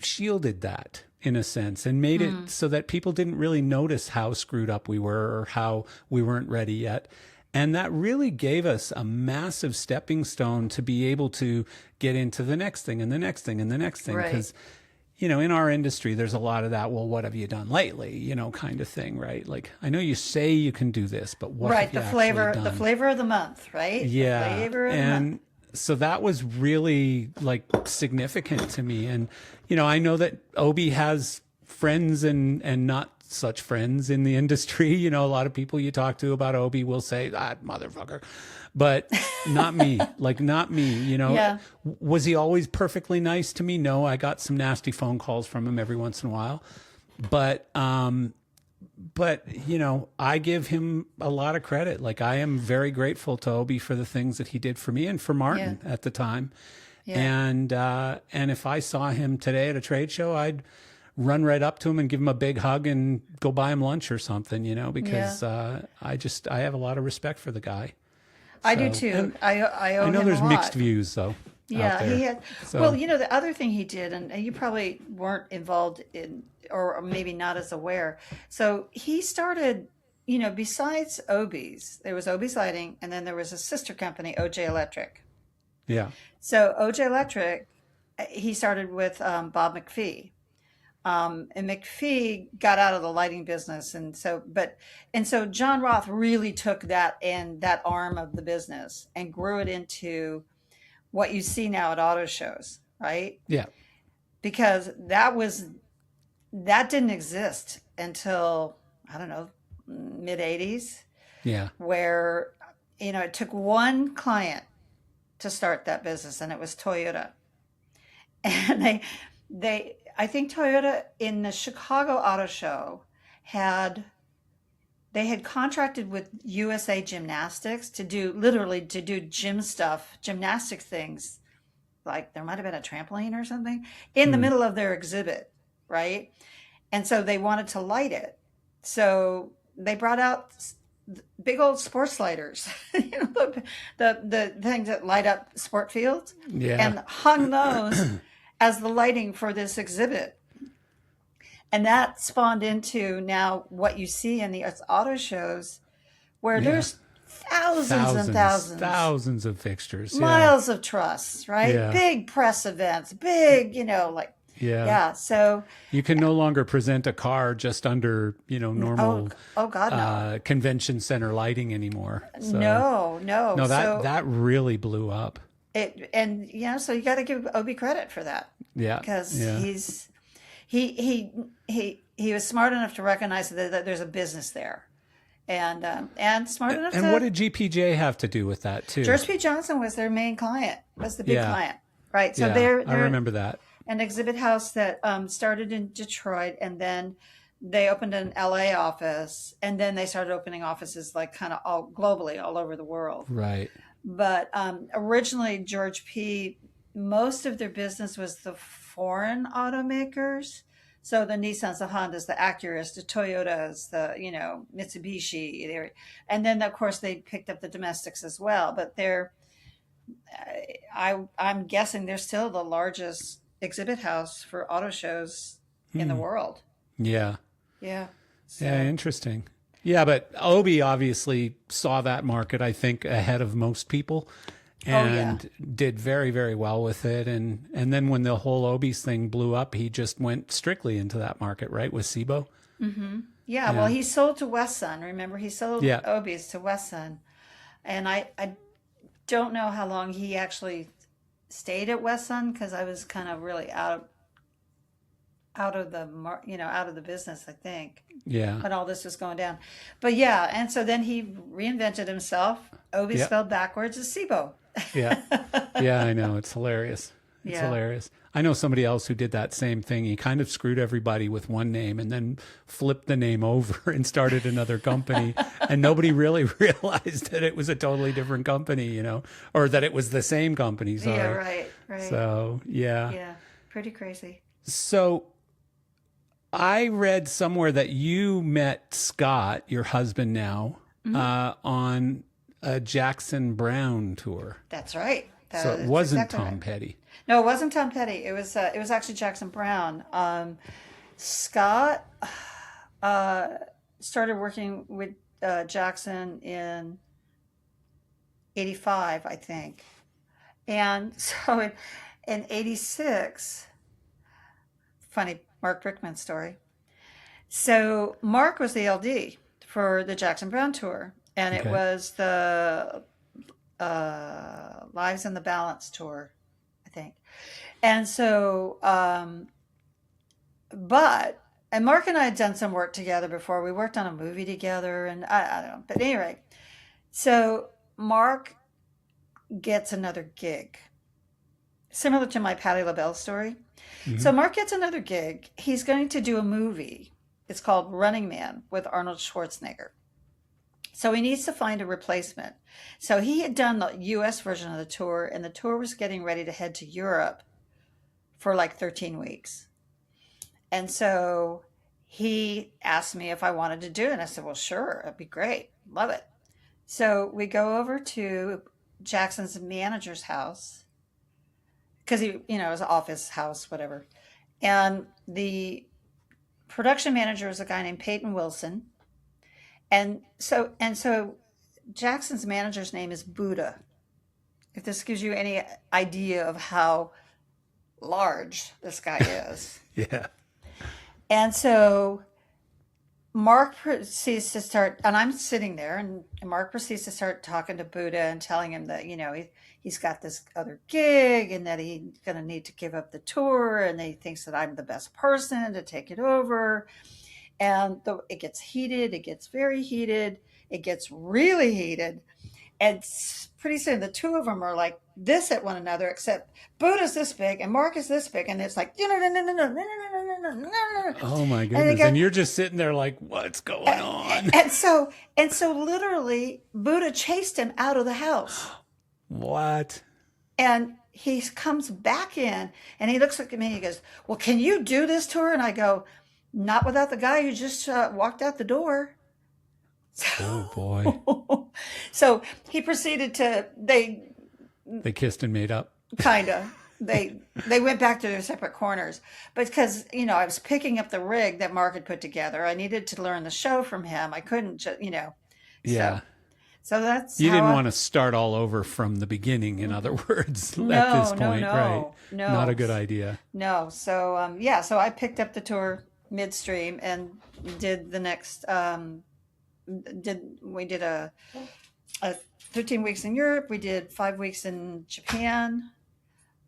shielded that in a sense and made it so that people didn't really notice how screwed up we were or how we weren't ready yet. And that really gave us a massive stepping stone to be able to get into the next thing and the next thing and the next thing. Right. Because, in our industry, there's a lot of that, well, what have you done lately, kind of thing, right? Like, I know you say you can do this, but what Right. have you The actually the done? flavor of the month, right? The Yeah. flavor of the month. And so that was really like significant to me. And, I know that Obi has friends and not such friends in the industry. A lot of people you talk to about Obi will say, that motherfucker, but not me, like not me, Yeah. Was he always perfectly nice to me? No, I got some nasty phone calls from him every once in a while, but, I give him a lot of credit. Like, I am very grateful to Obi for the things that he did for me and for Martin at the time. Yeah. And if I saw him today at a trade show, I'd run right up to him and give him a big hug and go buy him lunch or something, because I have a lot of respect for the guy. I do So, too. and I owe I know him there's a mixed lot. views though out Yeah, he there. had. So Well, the other thing he did, and you probably weren't involved in, or maybe not as aware. So he started, besides Obi's, there was Obi's Lighting, and then there was a sister company, OJ Electric. yeah, So OJ Electric, he started with Bob McPhee. And McPhee got out of the lighting business, and so John Roth really took that arm of the business and grew it into what you see now at auto shows, right? Yeah. Because that didn't exist until, I don't know, mid 80s, Yeah. where it took one client to start that business, and it was Toyota. And they I think Toyota in the Chicago Auto Show had they had contracted with USA Gymnastics to do gym stuff, gymnastic things. Like there might have been a trampoline or something in the Hmm. middle of their exhibit, right? And so they wanted to light it. So they brought out big old sports lighters, the things that light up sport fields, Yeah. and hung those as the lighting for this exhibit. And that spawned into now what you see in the auto shows, where Yeah. there's thousands and Thousands, thousands, thousands of fixtures. Yeah. miles of truss, right? Yeah. Big press events, big, like, Yeah. yeah. So, You can no longer present a car just under, oh, normal oh God, no. convention center lighting anymore. So No, no. no, that So that really blew up. so you got to give Obi credit for that, Yeah. because Yeah. he was smart enough to recognize that there's a business there, and smart enough And what to. did GPJ have to do with that too? George P. Johnson was their main client, was the big Yeah. client, right? So Yeah, I they're remember that. an exhibit house that started in Detroit, and then they opened an LA office, and then they started opening offices like kind of all globally, all over the world. Right. But originally, George P., most of their business was the foreign automakers. So the Nissans, the Hondas, the Acuras, the Toyotas, the Mitsubishi, and then of course they picked up the domestics as well. But I'm guessing they're still the largest exhibit house for auto shows in the world. Yeah. Yeah. Yeah, So interesting. Yeah, but Obi obviously saw that market, I think, ahead of most people oh yeah. and did very, very well with it. And then when the whole Obi's thing blew up, he just went strictly into that market, right? With SIBO. Yeah, Yeah. well, he sold to Westsun. Remember, he sold Yeah. Obi's to Westsun, and I don't know how long he actually stayed at Westsun, because I was kind of really out of the out of the business, I think, Yeah. when all this was going down. But yeah, and so then he reinvented himself. Obi Yeah. spelled backwards is Sibo. Yeah. Yeah, I know. It's hilarious. It's Yeah. hilarious. I know somebody else who did that same thing. He kind of screwed everybody with one name and then flipped the name over and started another company. And nobody really realized that it was a totally different company, or that it was the same company. Yeah, Sorry. right. So, yeah. Yeah, pretty crazy. So I read somewhere that you met Scott, your husband now, on a Jackson Brown tour. That's right. So it That's wasn't exactly Tom right. Petty. No, it wasn't Tom Petty. It was actually Jackson Brown. Scott started working with Jackson in '85, I think, and so in '86, funny Mark Rickman story. So Mark was the LD for the Jackson Brown tour, and it Okay. was the Lives in the Balance tour, I think. And so, and Mark and I had done some work together before. We worked on a movie together, and I don't know. But anyway, so Mark gets another gig, similar to my Patty LaBelle story. So Mark gets another gig. He's going to do a movie. It's called Running Man with Arnold Schwarzenegger. So he needs to find a replacement. So he had done the US version of the tour, and the tour was getting ready to head to Europe for like 13 weeks. And so he asked me if I wanted to do it. And I said, well, sure, it'd be great. Love it. So we go over to Jackson's manager's house, because it was an office house, whatever. And the production manager was a guy named Peyton Wilson. And so Jackson's manager's name is Buddha. If this gives you any idea of how large this guy is. Yeah. And so Mark proceeds to start, and I'm sitting there, and Mark proceeds to start talking to Buddha and telling him that, he's got this other gig and that he's going to need to give up the tour, and he thinks that I'm the best person to take it over. And it gets heated, it gets very heated, it gets really heated. And pretty soon the two of them are like this at one another, except Buddha's this big and Mark is this big, and it's like no no no no no no no no no no. Oh my And they goodness. go, And you're just sitting there like, what's going on? and so literally Buddha chased him out of the house, What? and he comes back in and he looks at me and he goes, "Well, can you do this tour?" And I go, "Not without the guy who just walked out the door." Oh boy. So he proceeded to They kissed and made up. kind of they went back to their separate corners, but because I was picking up the rig that Mark had put together, I needed to learn the show from him. I couldn't just Yeah. so that's You how didn't I, want to start all over from the beginning, in other words, at no this no point, right? no Not a no good idea. no. So yeah, so I picked up the tour midstream and did the next we did a 13 weeks in Europe. We did 5 weeks in Japan.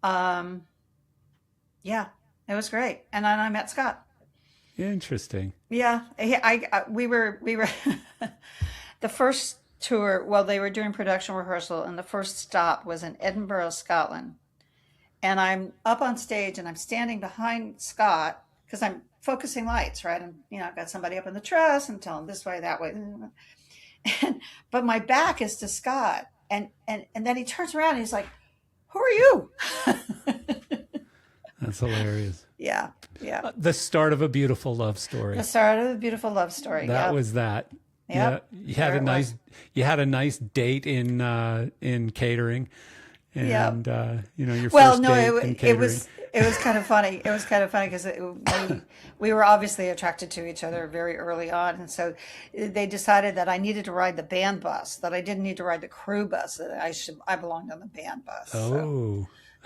Um, yeah, it was great. And then I met Scott. Interesting. Yeah, we were the first tour. Well, they were doing production rehearsal, and the first stop was in Edinburgh, Scotland. And I'm up on stage, and I'm standing behind Scott because I'm focusing lights, right? And I've got somebody up in the truss and telling this way, that way. But my back is to Scott, and then he turns around and he's like, "Who are you?" That's hilarious. Yeah, yeah. The start of a beautiful love story. The start of a beautiful love story. That Yep. was that. Yep. Yeah. There it was. You had a nice date in catering. Yep. And your Well, first no, date in catering. it was kind of funny. It was kind of funny because we were obviously attracted to each other very early on, and so they decided that I needed to ride the band bus, that I didn't need to ride the crew bus, that I belonged on the band bus. So Oh,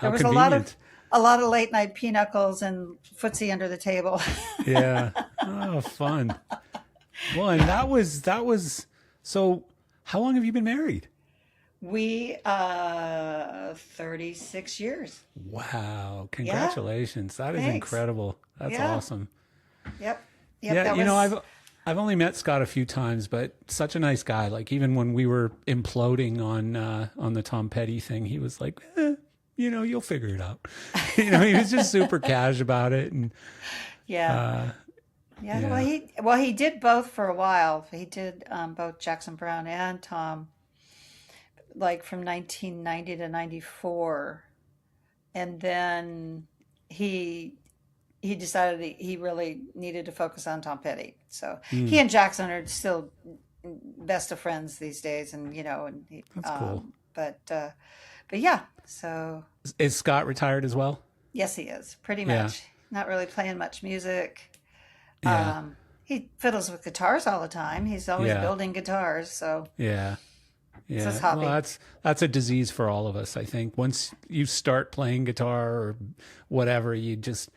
there how was convenient. a lot of late night pinocchles and footsie under the table. Yeah. Oh, fun. Well, and that was so how long have you been married? We 36 years. Wow. Yeah, Congratulations. That is thanks. incredible. That's Yeah. awesome. Yep. Yep. Yeah, That was I've only met Scott a few times, but such a nice guy. Like even when we were imploding on the Tom Petty thing, he was like, you'll figure it out. He was just super cash about it, and yeah. uh, Yeah. yeah, Well he did both for a while. He did both Jackson Brown and Tom, like from 1990 to 94, and then he he decided he really needed to focus on Tom Petty. So he mm, and Jackson are still best of friends these days, and that's cool. but yeah. So Is Scott retired as well? yes, he is pretty Yeah, much not really playing much music. yeah, He fiddles with guitars all the time. He's always yeah, building guitars, so yeah. it's his Yeah, well, hobby. that's a disease for all of us, I think. Once you start playing guitar or whatever, you just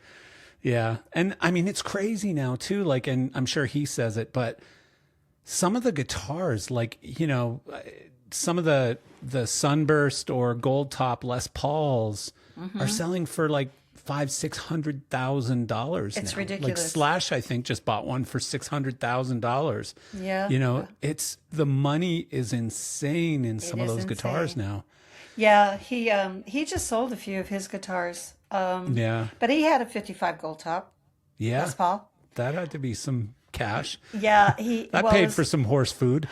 yeah. And I mean, it's crazy now too. Like, and I'm sure he says it, but some of the guitars, like some of the Sunburst or Gold Top Les Pauls are Hmm. selling for like $500,000-600,000 It's now. Like ridiculous. Slash, I think, just bought one for $600,000. Yeah, yeah. It's the money is insane in It some of is those guitars insane. now. Yeah, he just sold a few of his guitars. Yeah. But he had a 55 gold top Yeah. Les Paul. That had to be some cash. Yeah, That well, paid for some horse food.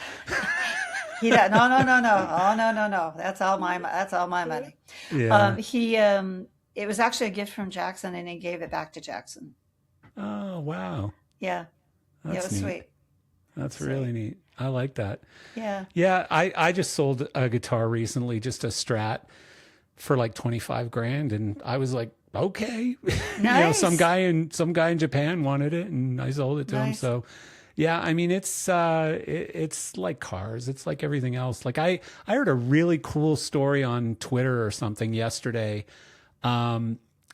he did. No, no, no, no. Oh, no, no, no. That's all my money. Yeah. He it was actually a gift from Jackson, and he gave it back to Jackson. Oh, wow. Yeah, yeah, it That's was neat. sweet, That's really sweet. neat. I like that. Yeah, Yeah, I just sold a guitar recently, just a Strat for like 25 grand, and I was like, okay. Some nice, guy in Japan wanted it, and I sold it to him. nice. So yeah, I mean it's like cars. It's like everything else. Like I heard a really cool story on Twitter or something yesterday.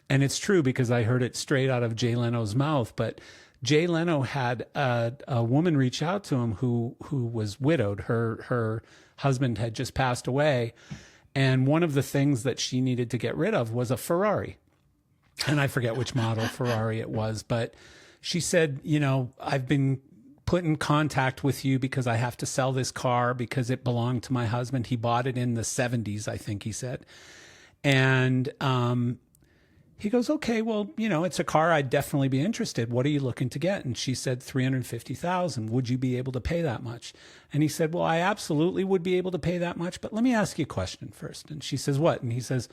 And it's true because I heard it straight out of Jay Leno's mouth, but Jay Leno had a woman reach out to him who was widowed. Her husband had just passed away, and one of the things that she needed to get rid of was a Ferrari. And I forget which model Ferrari it was, but she said, I've been put in contact with you because I have to sell this car because it belonged to my husband. He bought it in the 70s, I think he said. And he goes, okay, well, it's a car I'd definitely be interested. What are you looking to get? And she said, $350,000. Would you be able to pay that much? And he said, well, I absolutely would be able to pay that much, but let me ask you a question first. And she says, what? And he says,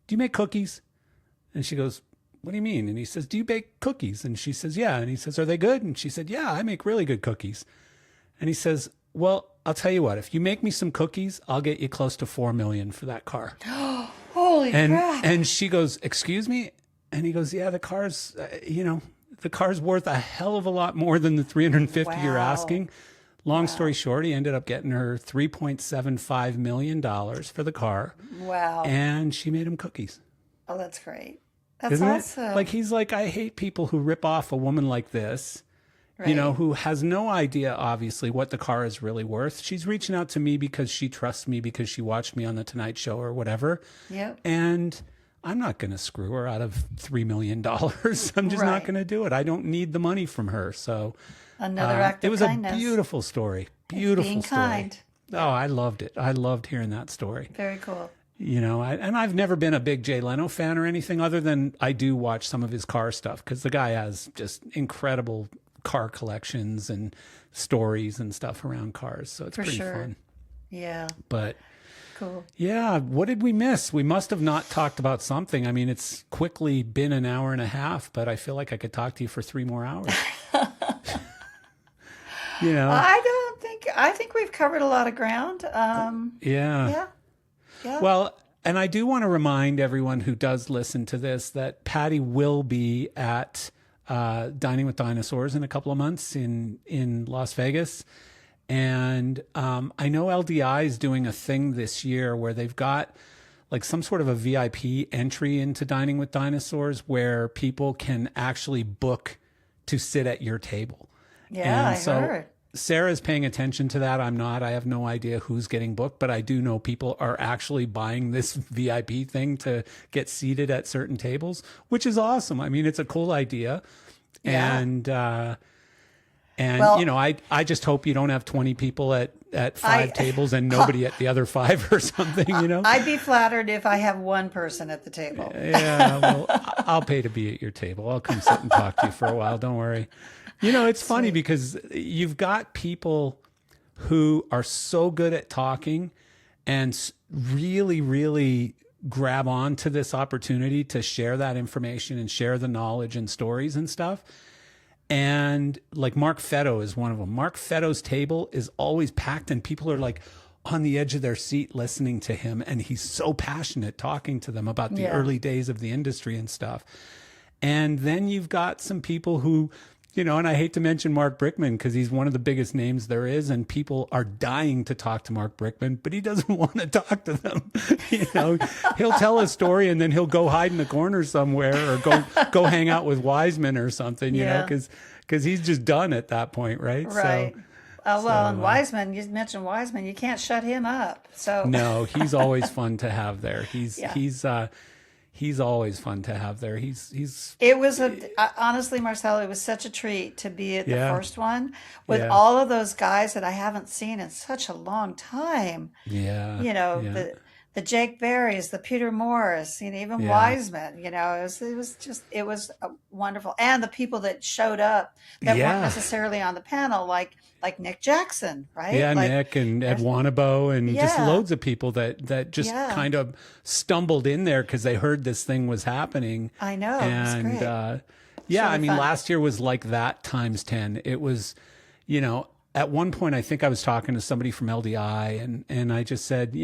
do you make cookies? And she goes, what do you mean? And he says, do you bake cookies? And she says, yeah. And he says, are they good? And she said, yeah, I make really good cookies. And he says, well, I'll tell you what, if you make me some cookies, I'll get you close to $4 million for that car. Holy crap. And she goes, excuse me? And he goes, yeah, the car's worth a hell of a lot more than the 350 you're asking. Long story short, he ended up getting her $3.75 million for the car. Wow. And she made him cookies. Oh, that's great. That's Isn't awesome. it? Like, he's like, I hate people who rip off a woman like this, Right. who has no idea, obviously, what the car is really worth. She's reaching out to me because she trusts me because she watched me on The Tonight Show or whatever. Yep. And I'm not going to screw her out of $3 million. I'm just not going to do it. I don't need the money from her. So Another act of kindness. It was a beautiful story. Beautiful being story. kind. Oh, I loved it. I loved hearing that story. Very cool. And I've never been a big Jay Leno fan or anything other than I do watch some of his car stuff because the guy has just incredible car collections and stories and stuff around cars. So it's pretty fun. Yeah. But cool. Yeah. What did we miss? We must have not talked about something. I mean, it's quickly been an hour and a half, but I feel like I could talk to you for 3 more hours. I think we've covered a lot of ground. Yeah. Well, and I do want to remind everyone who does listen to this that Patty will be at Dining with Dinosaurs in a couple of months in Las Vegas. And I know LDI is doing a thing this year where they've got like some sort of a VIP entry into Dining with Dinosaurs where people can actually book to sit at your table. Yeah, I heard. Sarah's paying attention to that. I'm not. I have no idea who's getting booked, but I do know people are actually buying this VIP thing to get seated at certain tables, which is awesome. I mean, it's a cool idea. Yeah. I just hope you don't have 20 people at 5 tables and nobody at the other 5 or something, I'd be flattered if I have one person at the table. Yeah, well, I'll pay to be at your table. I'll come sit and talk to you for a while. Don't worry. It's funny because you've got people who are so good at talking and really, really grab on to this opportunity to share that information and share the knowledge and stories and stuff. And like Mark Fetto is one of them. Mark Fetto's table is always packed and people are like on the edge of their seat listening to him. And he's so passionate talking to them about the early days of the industry and stuff. And then you've got some people who, and I hate to mention Mark Brickman because he's one of the biggest names there is, and people are dying to talk to Mark Brickman, but he doesn't want to talk to them. He'll tell a story and then he'll go hide in the corner somewhere or go hang out with Wiseman or something, because he's just done at that point, right? Right. And Wiseman, you mentioned Wiseman, you can't shut him up. So no, he's always fun to have there. He's always fun to have there. It was honestly, Marcel, it was such a treat to be at the first one with all of those guys that I haven't seen in such a long time. Yeah. The Jake Berrys, the Peter Morris, even Wiseman, it was wonderful. And the people that showed up that weren't necessarily on the panel, like Nick Jackson, right? Yeah, Nick and Ed Wanabo and just loads of people that just kind of stumbled in there because they heard this thing was happening. I know. And it was great. I mean, last year was like that times 10. It was, at one point I think I was talking to somebody from LDI and I just said,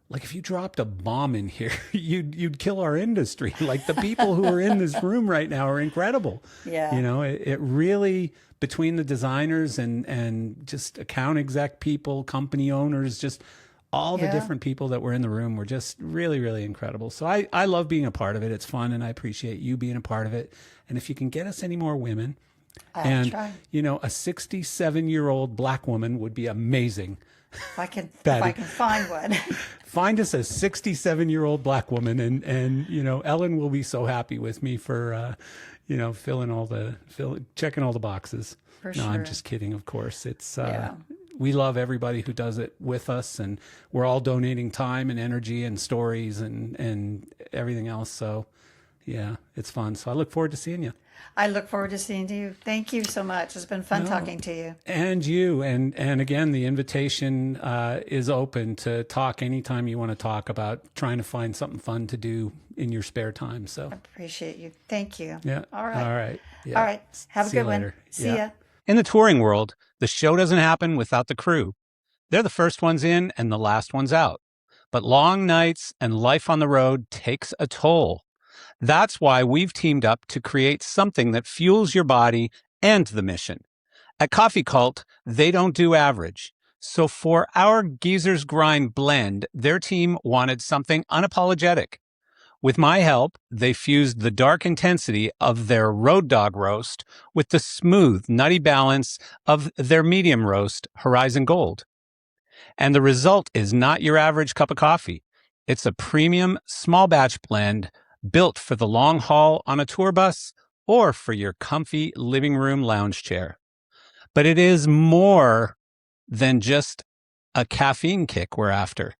like if you dropped a bomb in here, you'd kill our industry. Like the people who are in this room right now are incredible. Yeah. It really, between the designers and just account exec people, company owners, just all the Yeah, different people that were in the room were just really, really incredible. So I love being a part of it. It's fun, and I appreciate you being a part of it. And if you can get us any more women, I'll and try. a 67-year-old black woman would be amazing. If I Patty, can find one. find us a 67-year-old black woman, and Ellen will be so happy with me for checking all the boxes. For No, I'm sure. just kidding. Of course, it's Yeah. we love everybody who does it with us, and we're all donating time and energy and stories and everything else. So yeah, it's fun. So I look forward to seeing you. I look forward to seeing you. Thank you so much. It's been fun talking to you. And you, and again, the invitation is open to talk anytime you want to talk about trying to find something fun to do in your spare time. So Appreciate you. Thank you. yeah, All right. all right, yeah. All right. Have a See you good one. later. See Yeah. ya. In the touring world, the show doesn't happen without the crew. They're the first ones in and the last ones out. But long nights and life on the road takes a toll. That's why we've teamed up to create something that fuels your body and the mission. At Coffee Cult, they don't do average. So for our Geezer's Grind blend, their team wanted something unapologetic. With my help, they fused the dark intensity of their Road Dog roast with the smooth, nutty balance of their medium roast, Horizon Gold. And the result is not your average cup of coffee. It's a premium small batch blend built for the long haul on a tour bus or for your comfy living room lounge chair. But it is more than just a caffeine kick we're after.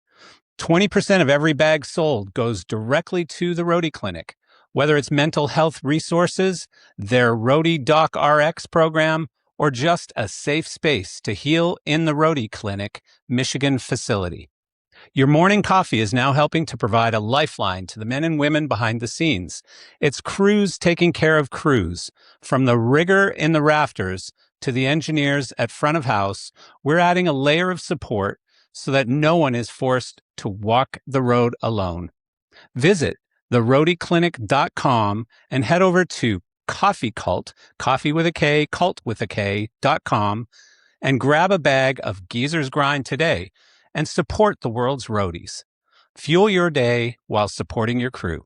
20% of every bag sold goes directly to the Roadie Clinic, whether it's mental health resources, their Roadie Doc RX program, or just a safe space to heal in the Roadie Clinic, Michigan facility. Your morning coffee is now helping to provide a lifeline to the men and women behind the scenes. It's crews taking care of crews. From the rigger in the rafters to the engineers at front of house, we're adding a layer of support so that no one is forced to walk the road alone. Visit theroadieclinic.com and head over to Coffee Cult, coffee with a K, cult with a K.com, and grab a bag of Geezer's Grind today and support the world's roadies. Fuel your day while supporting your crew.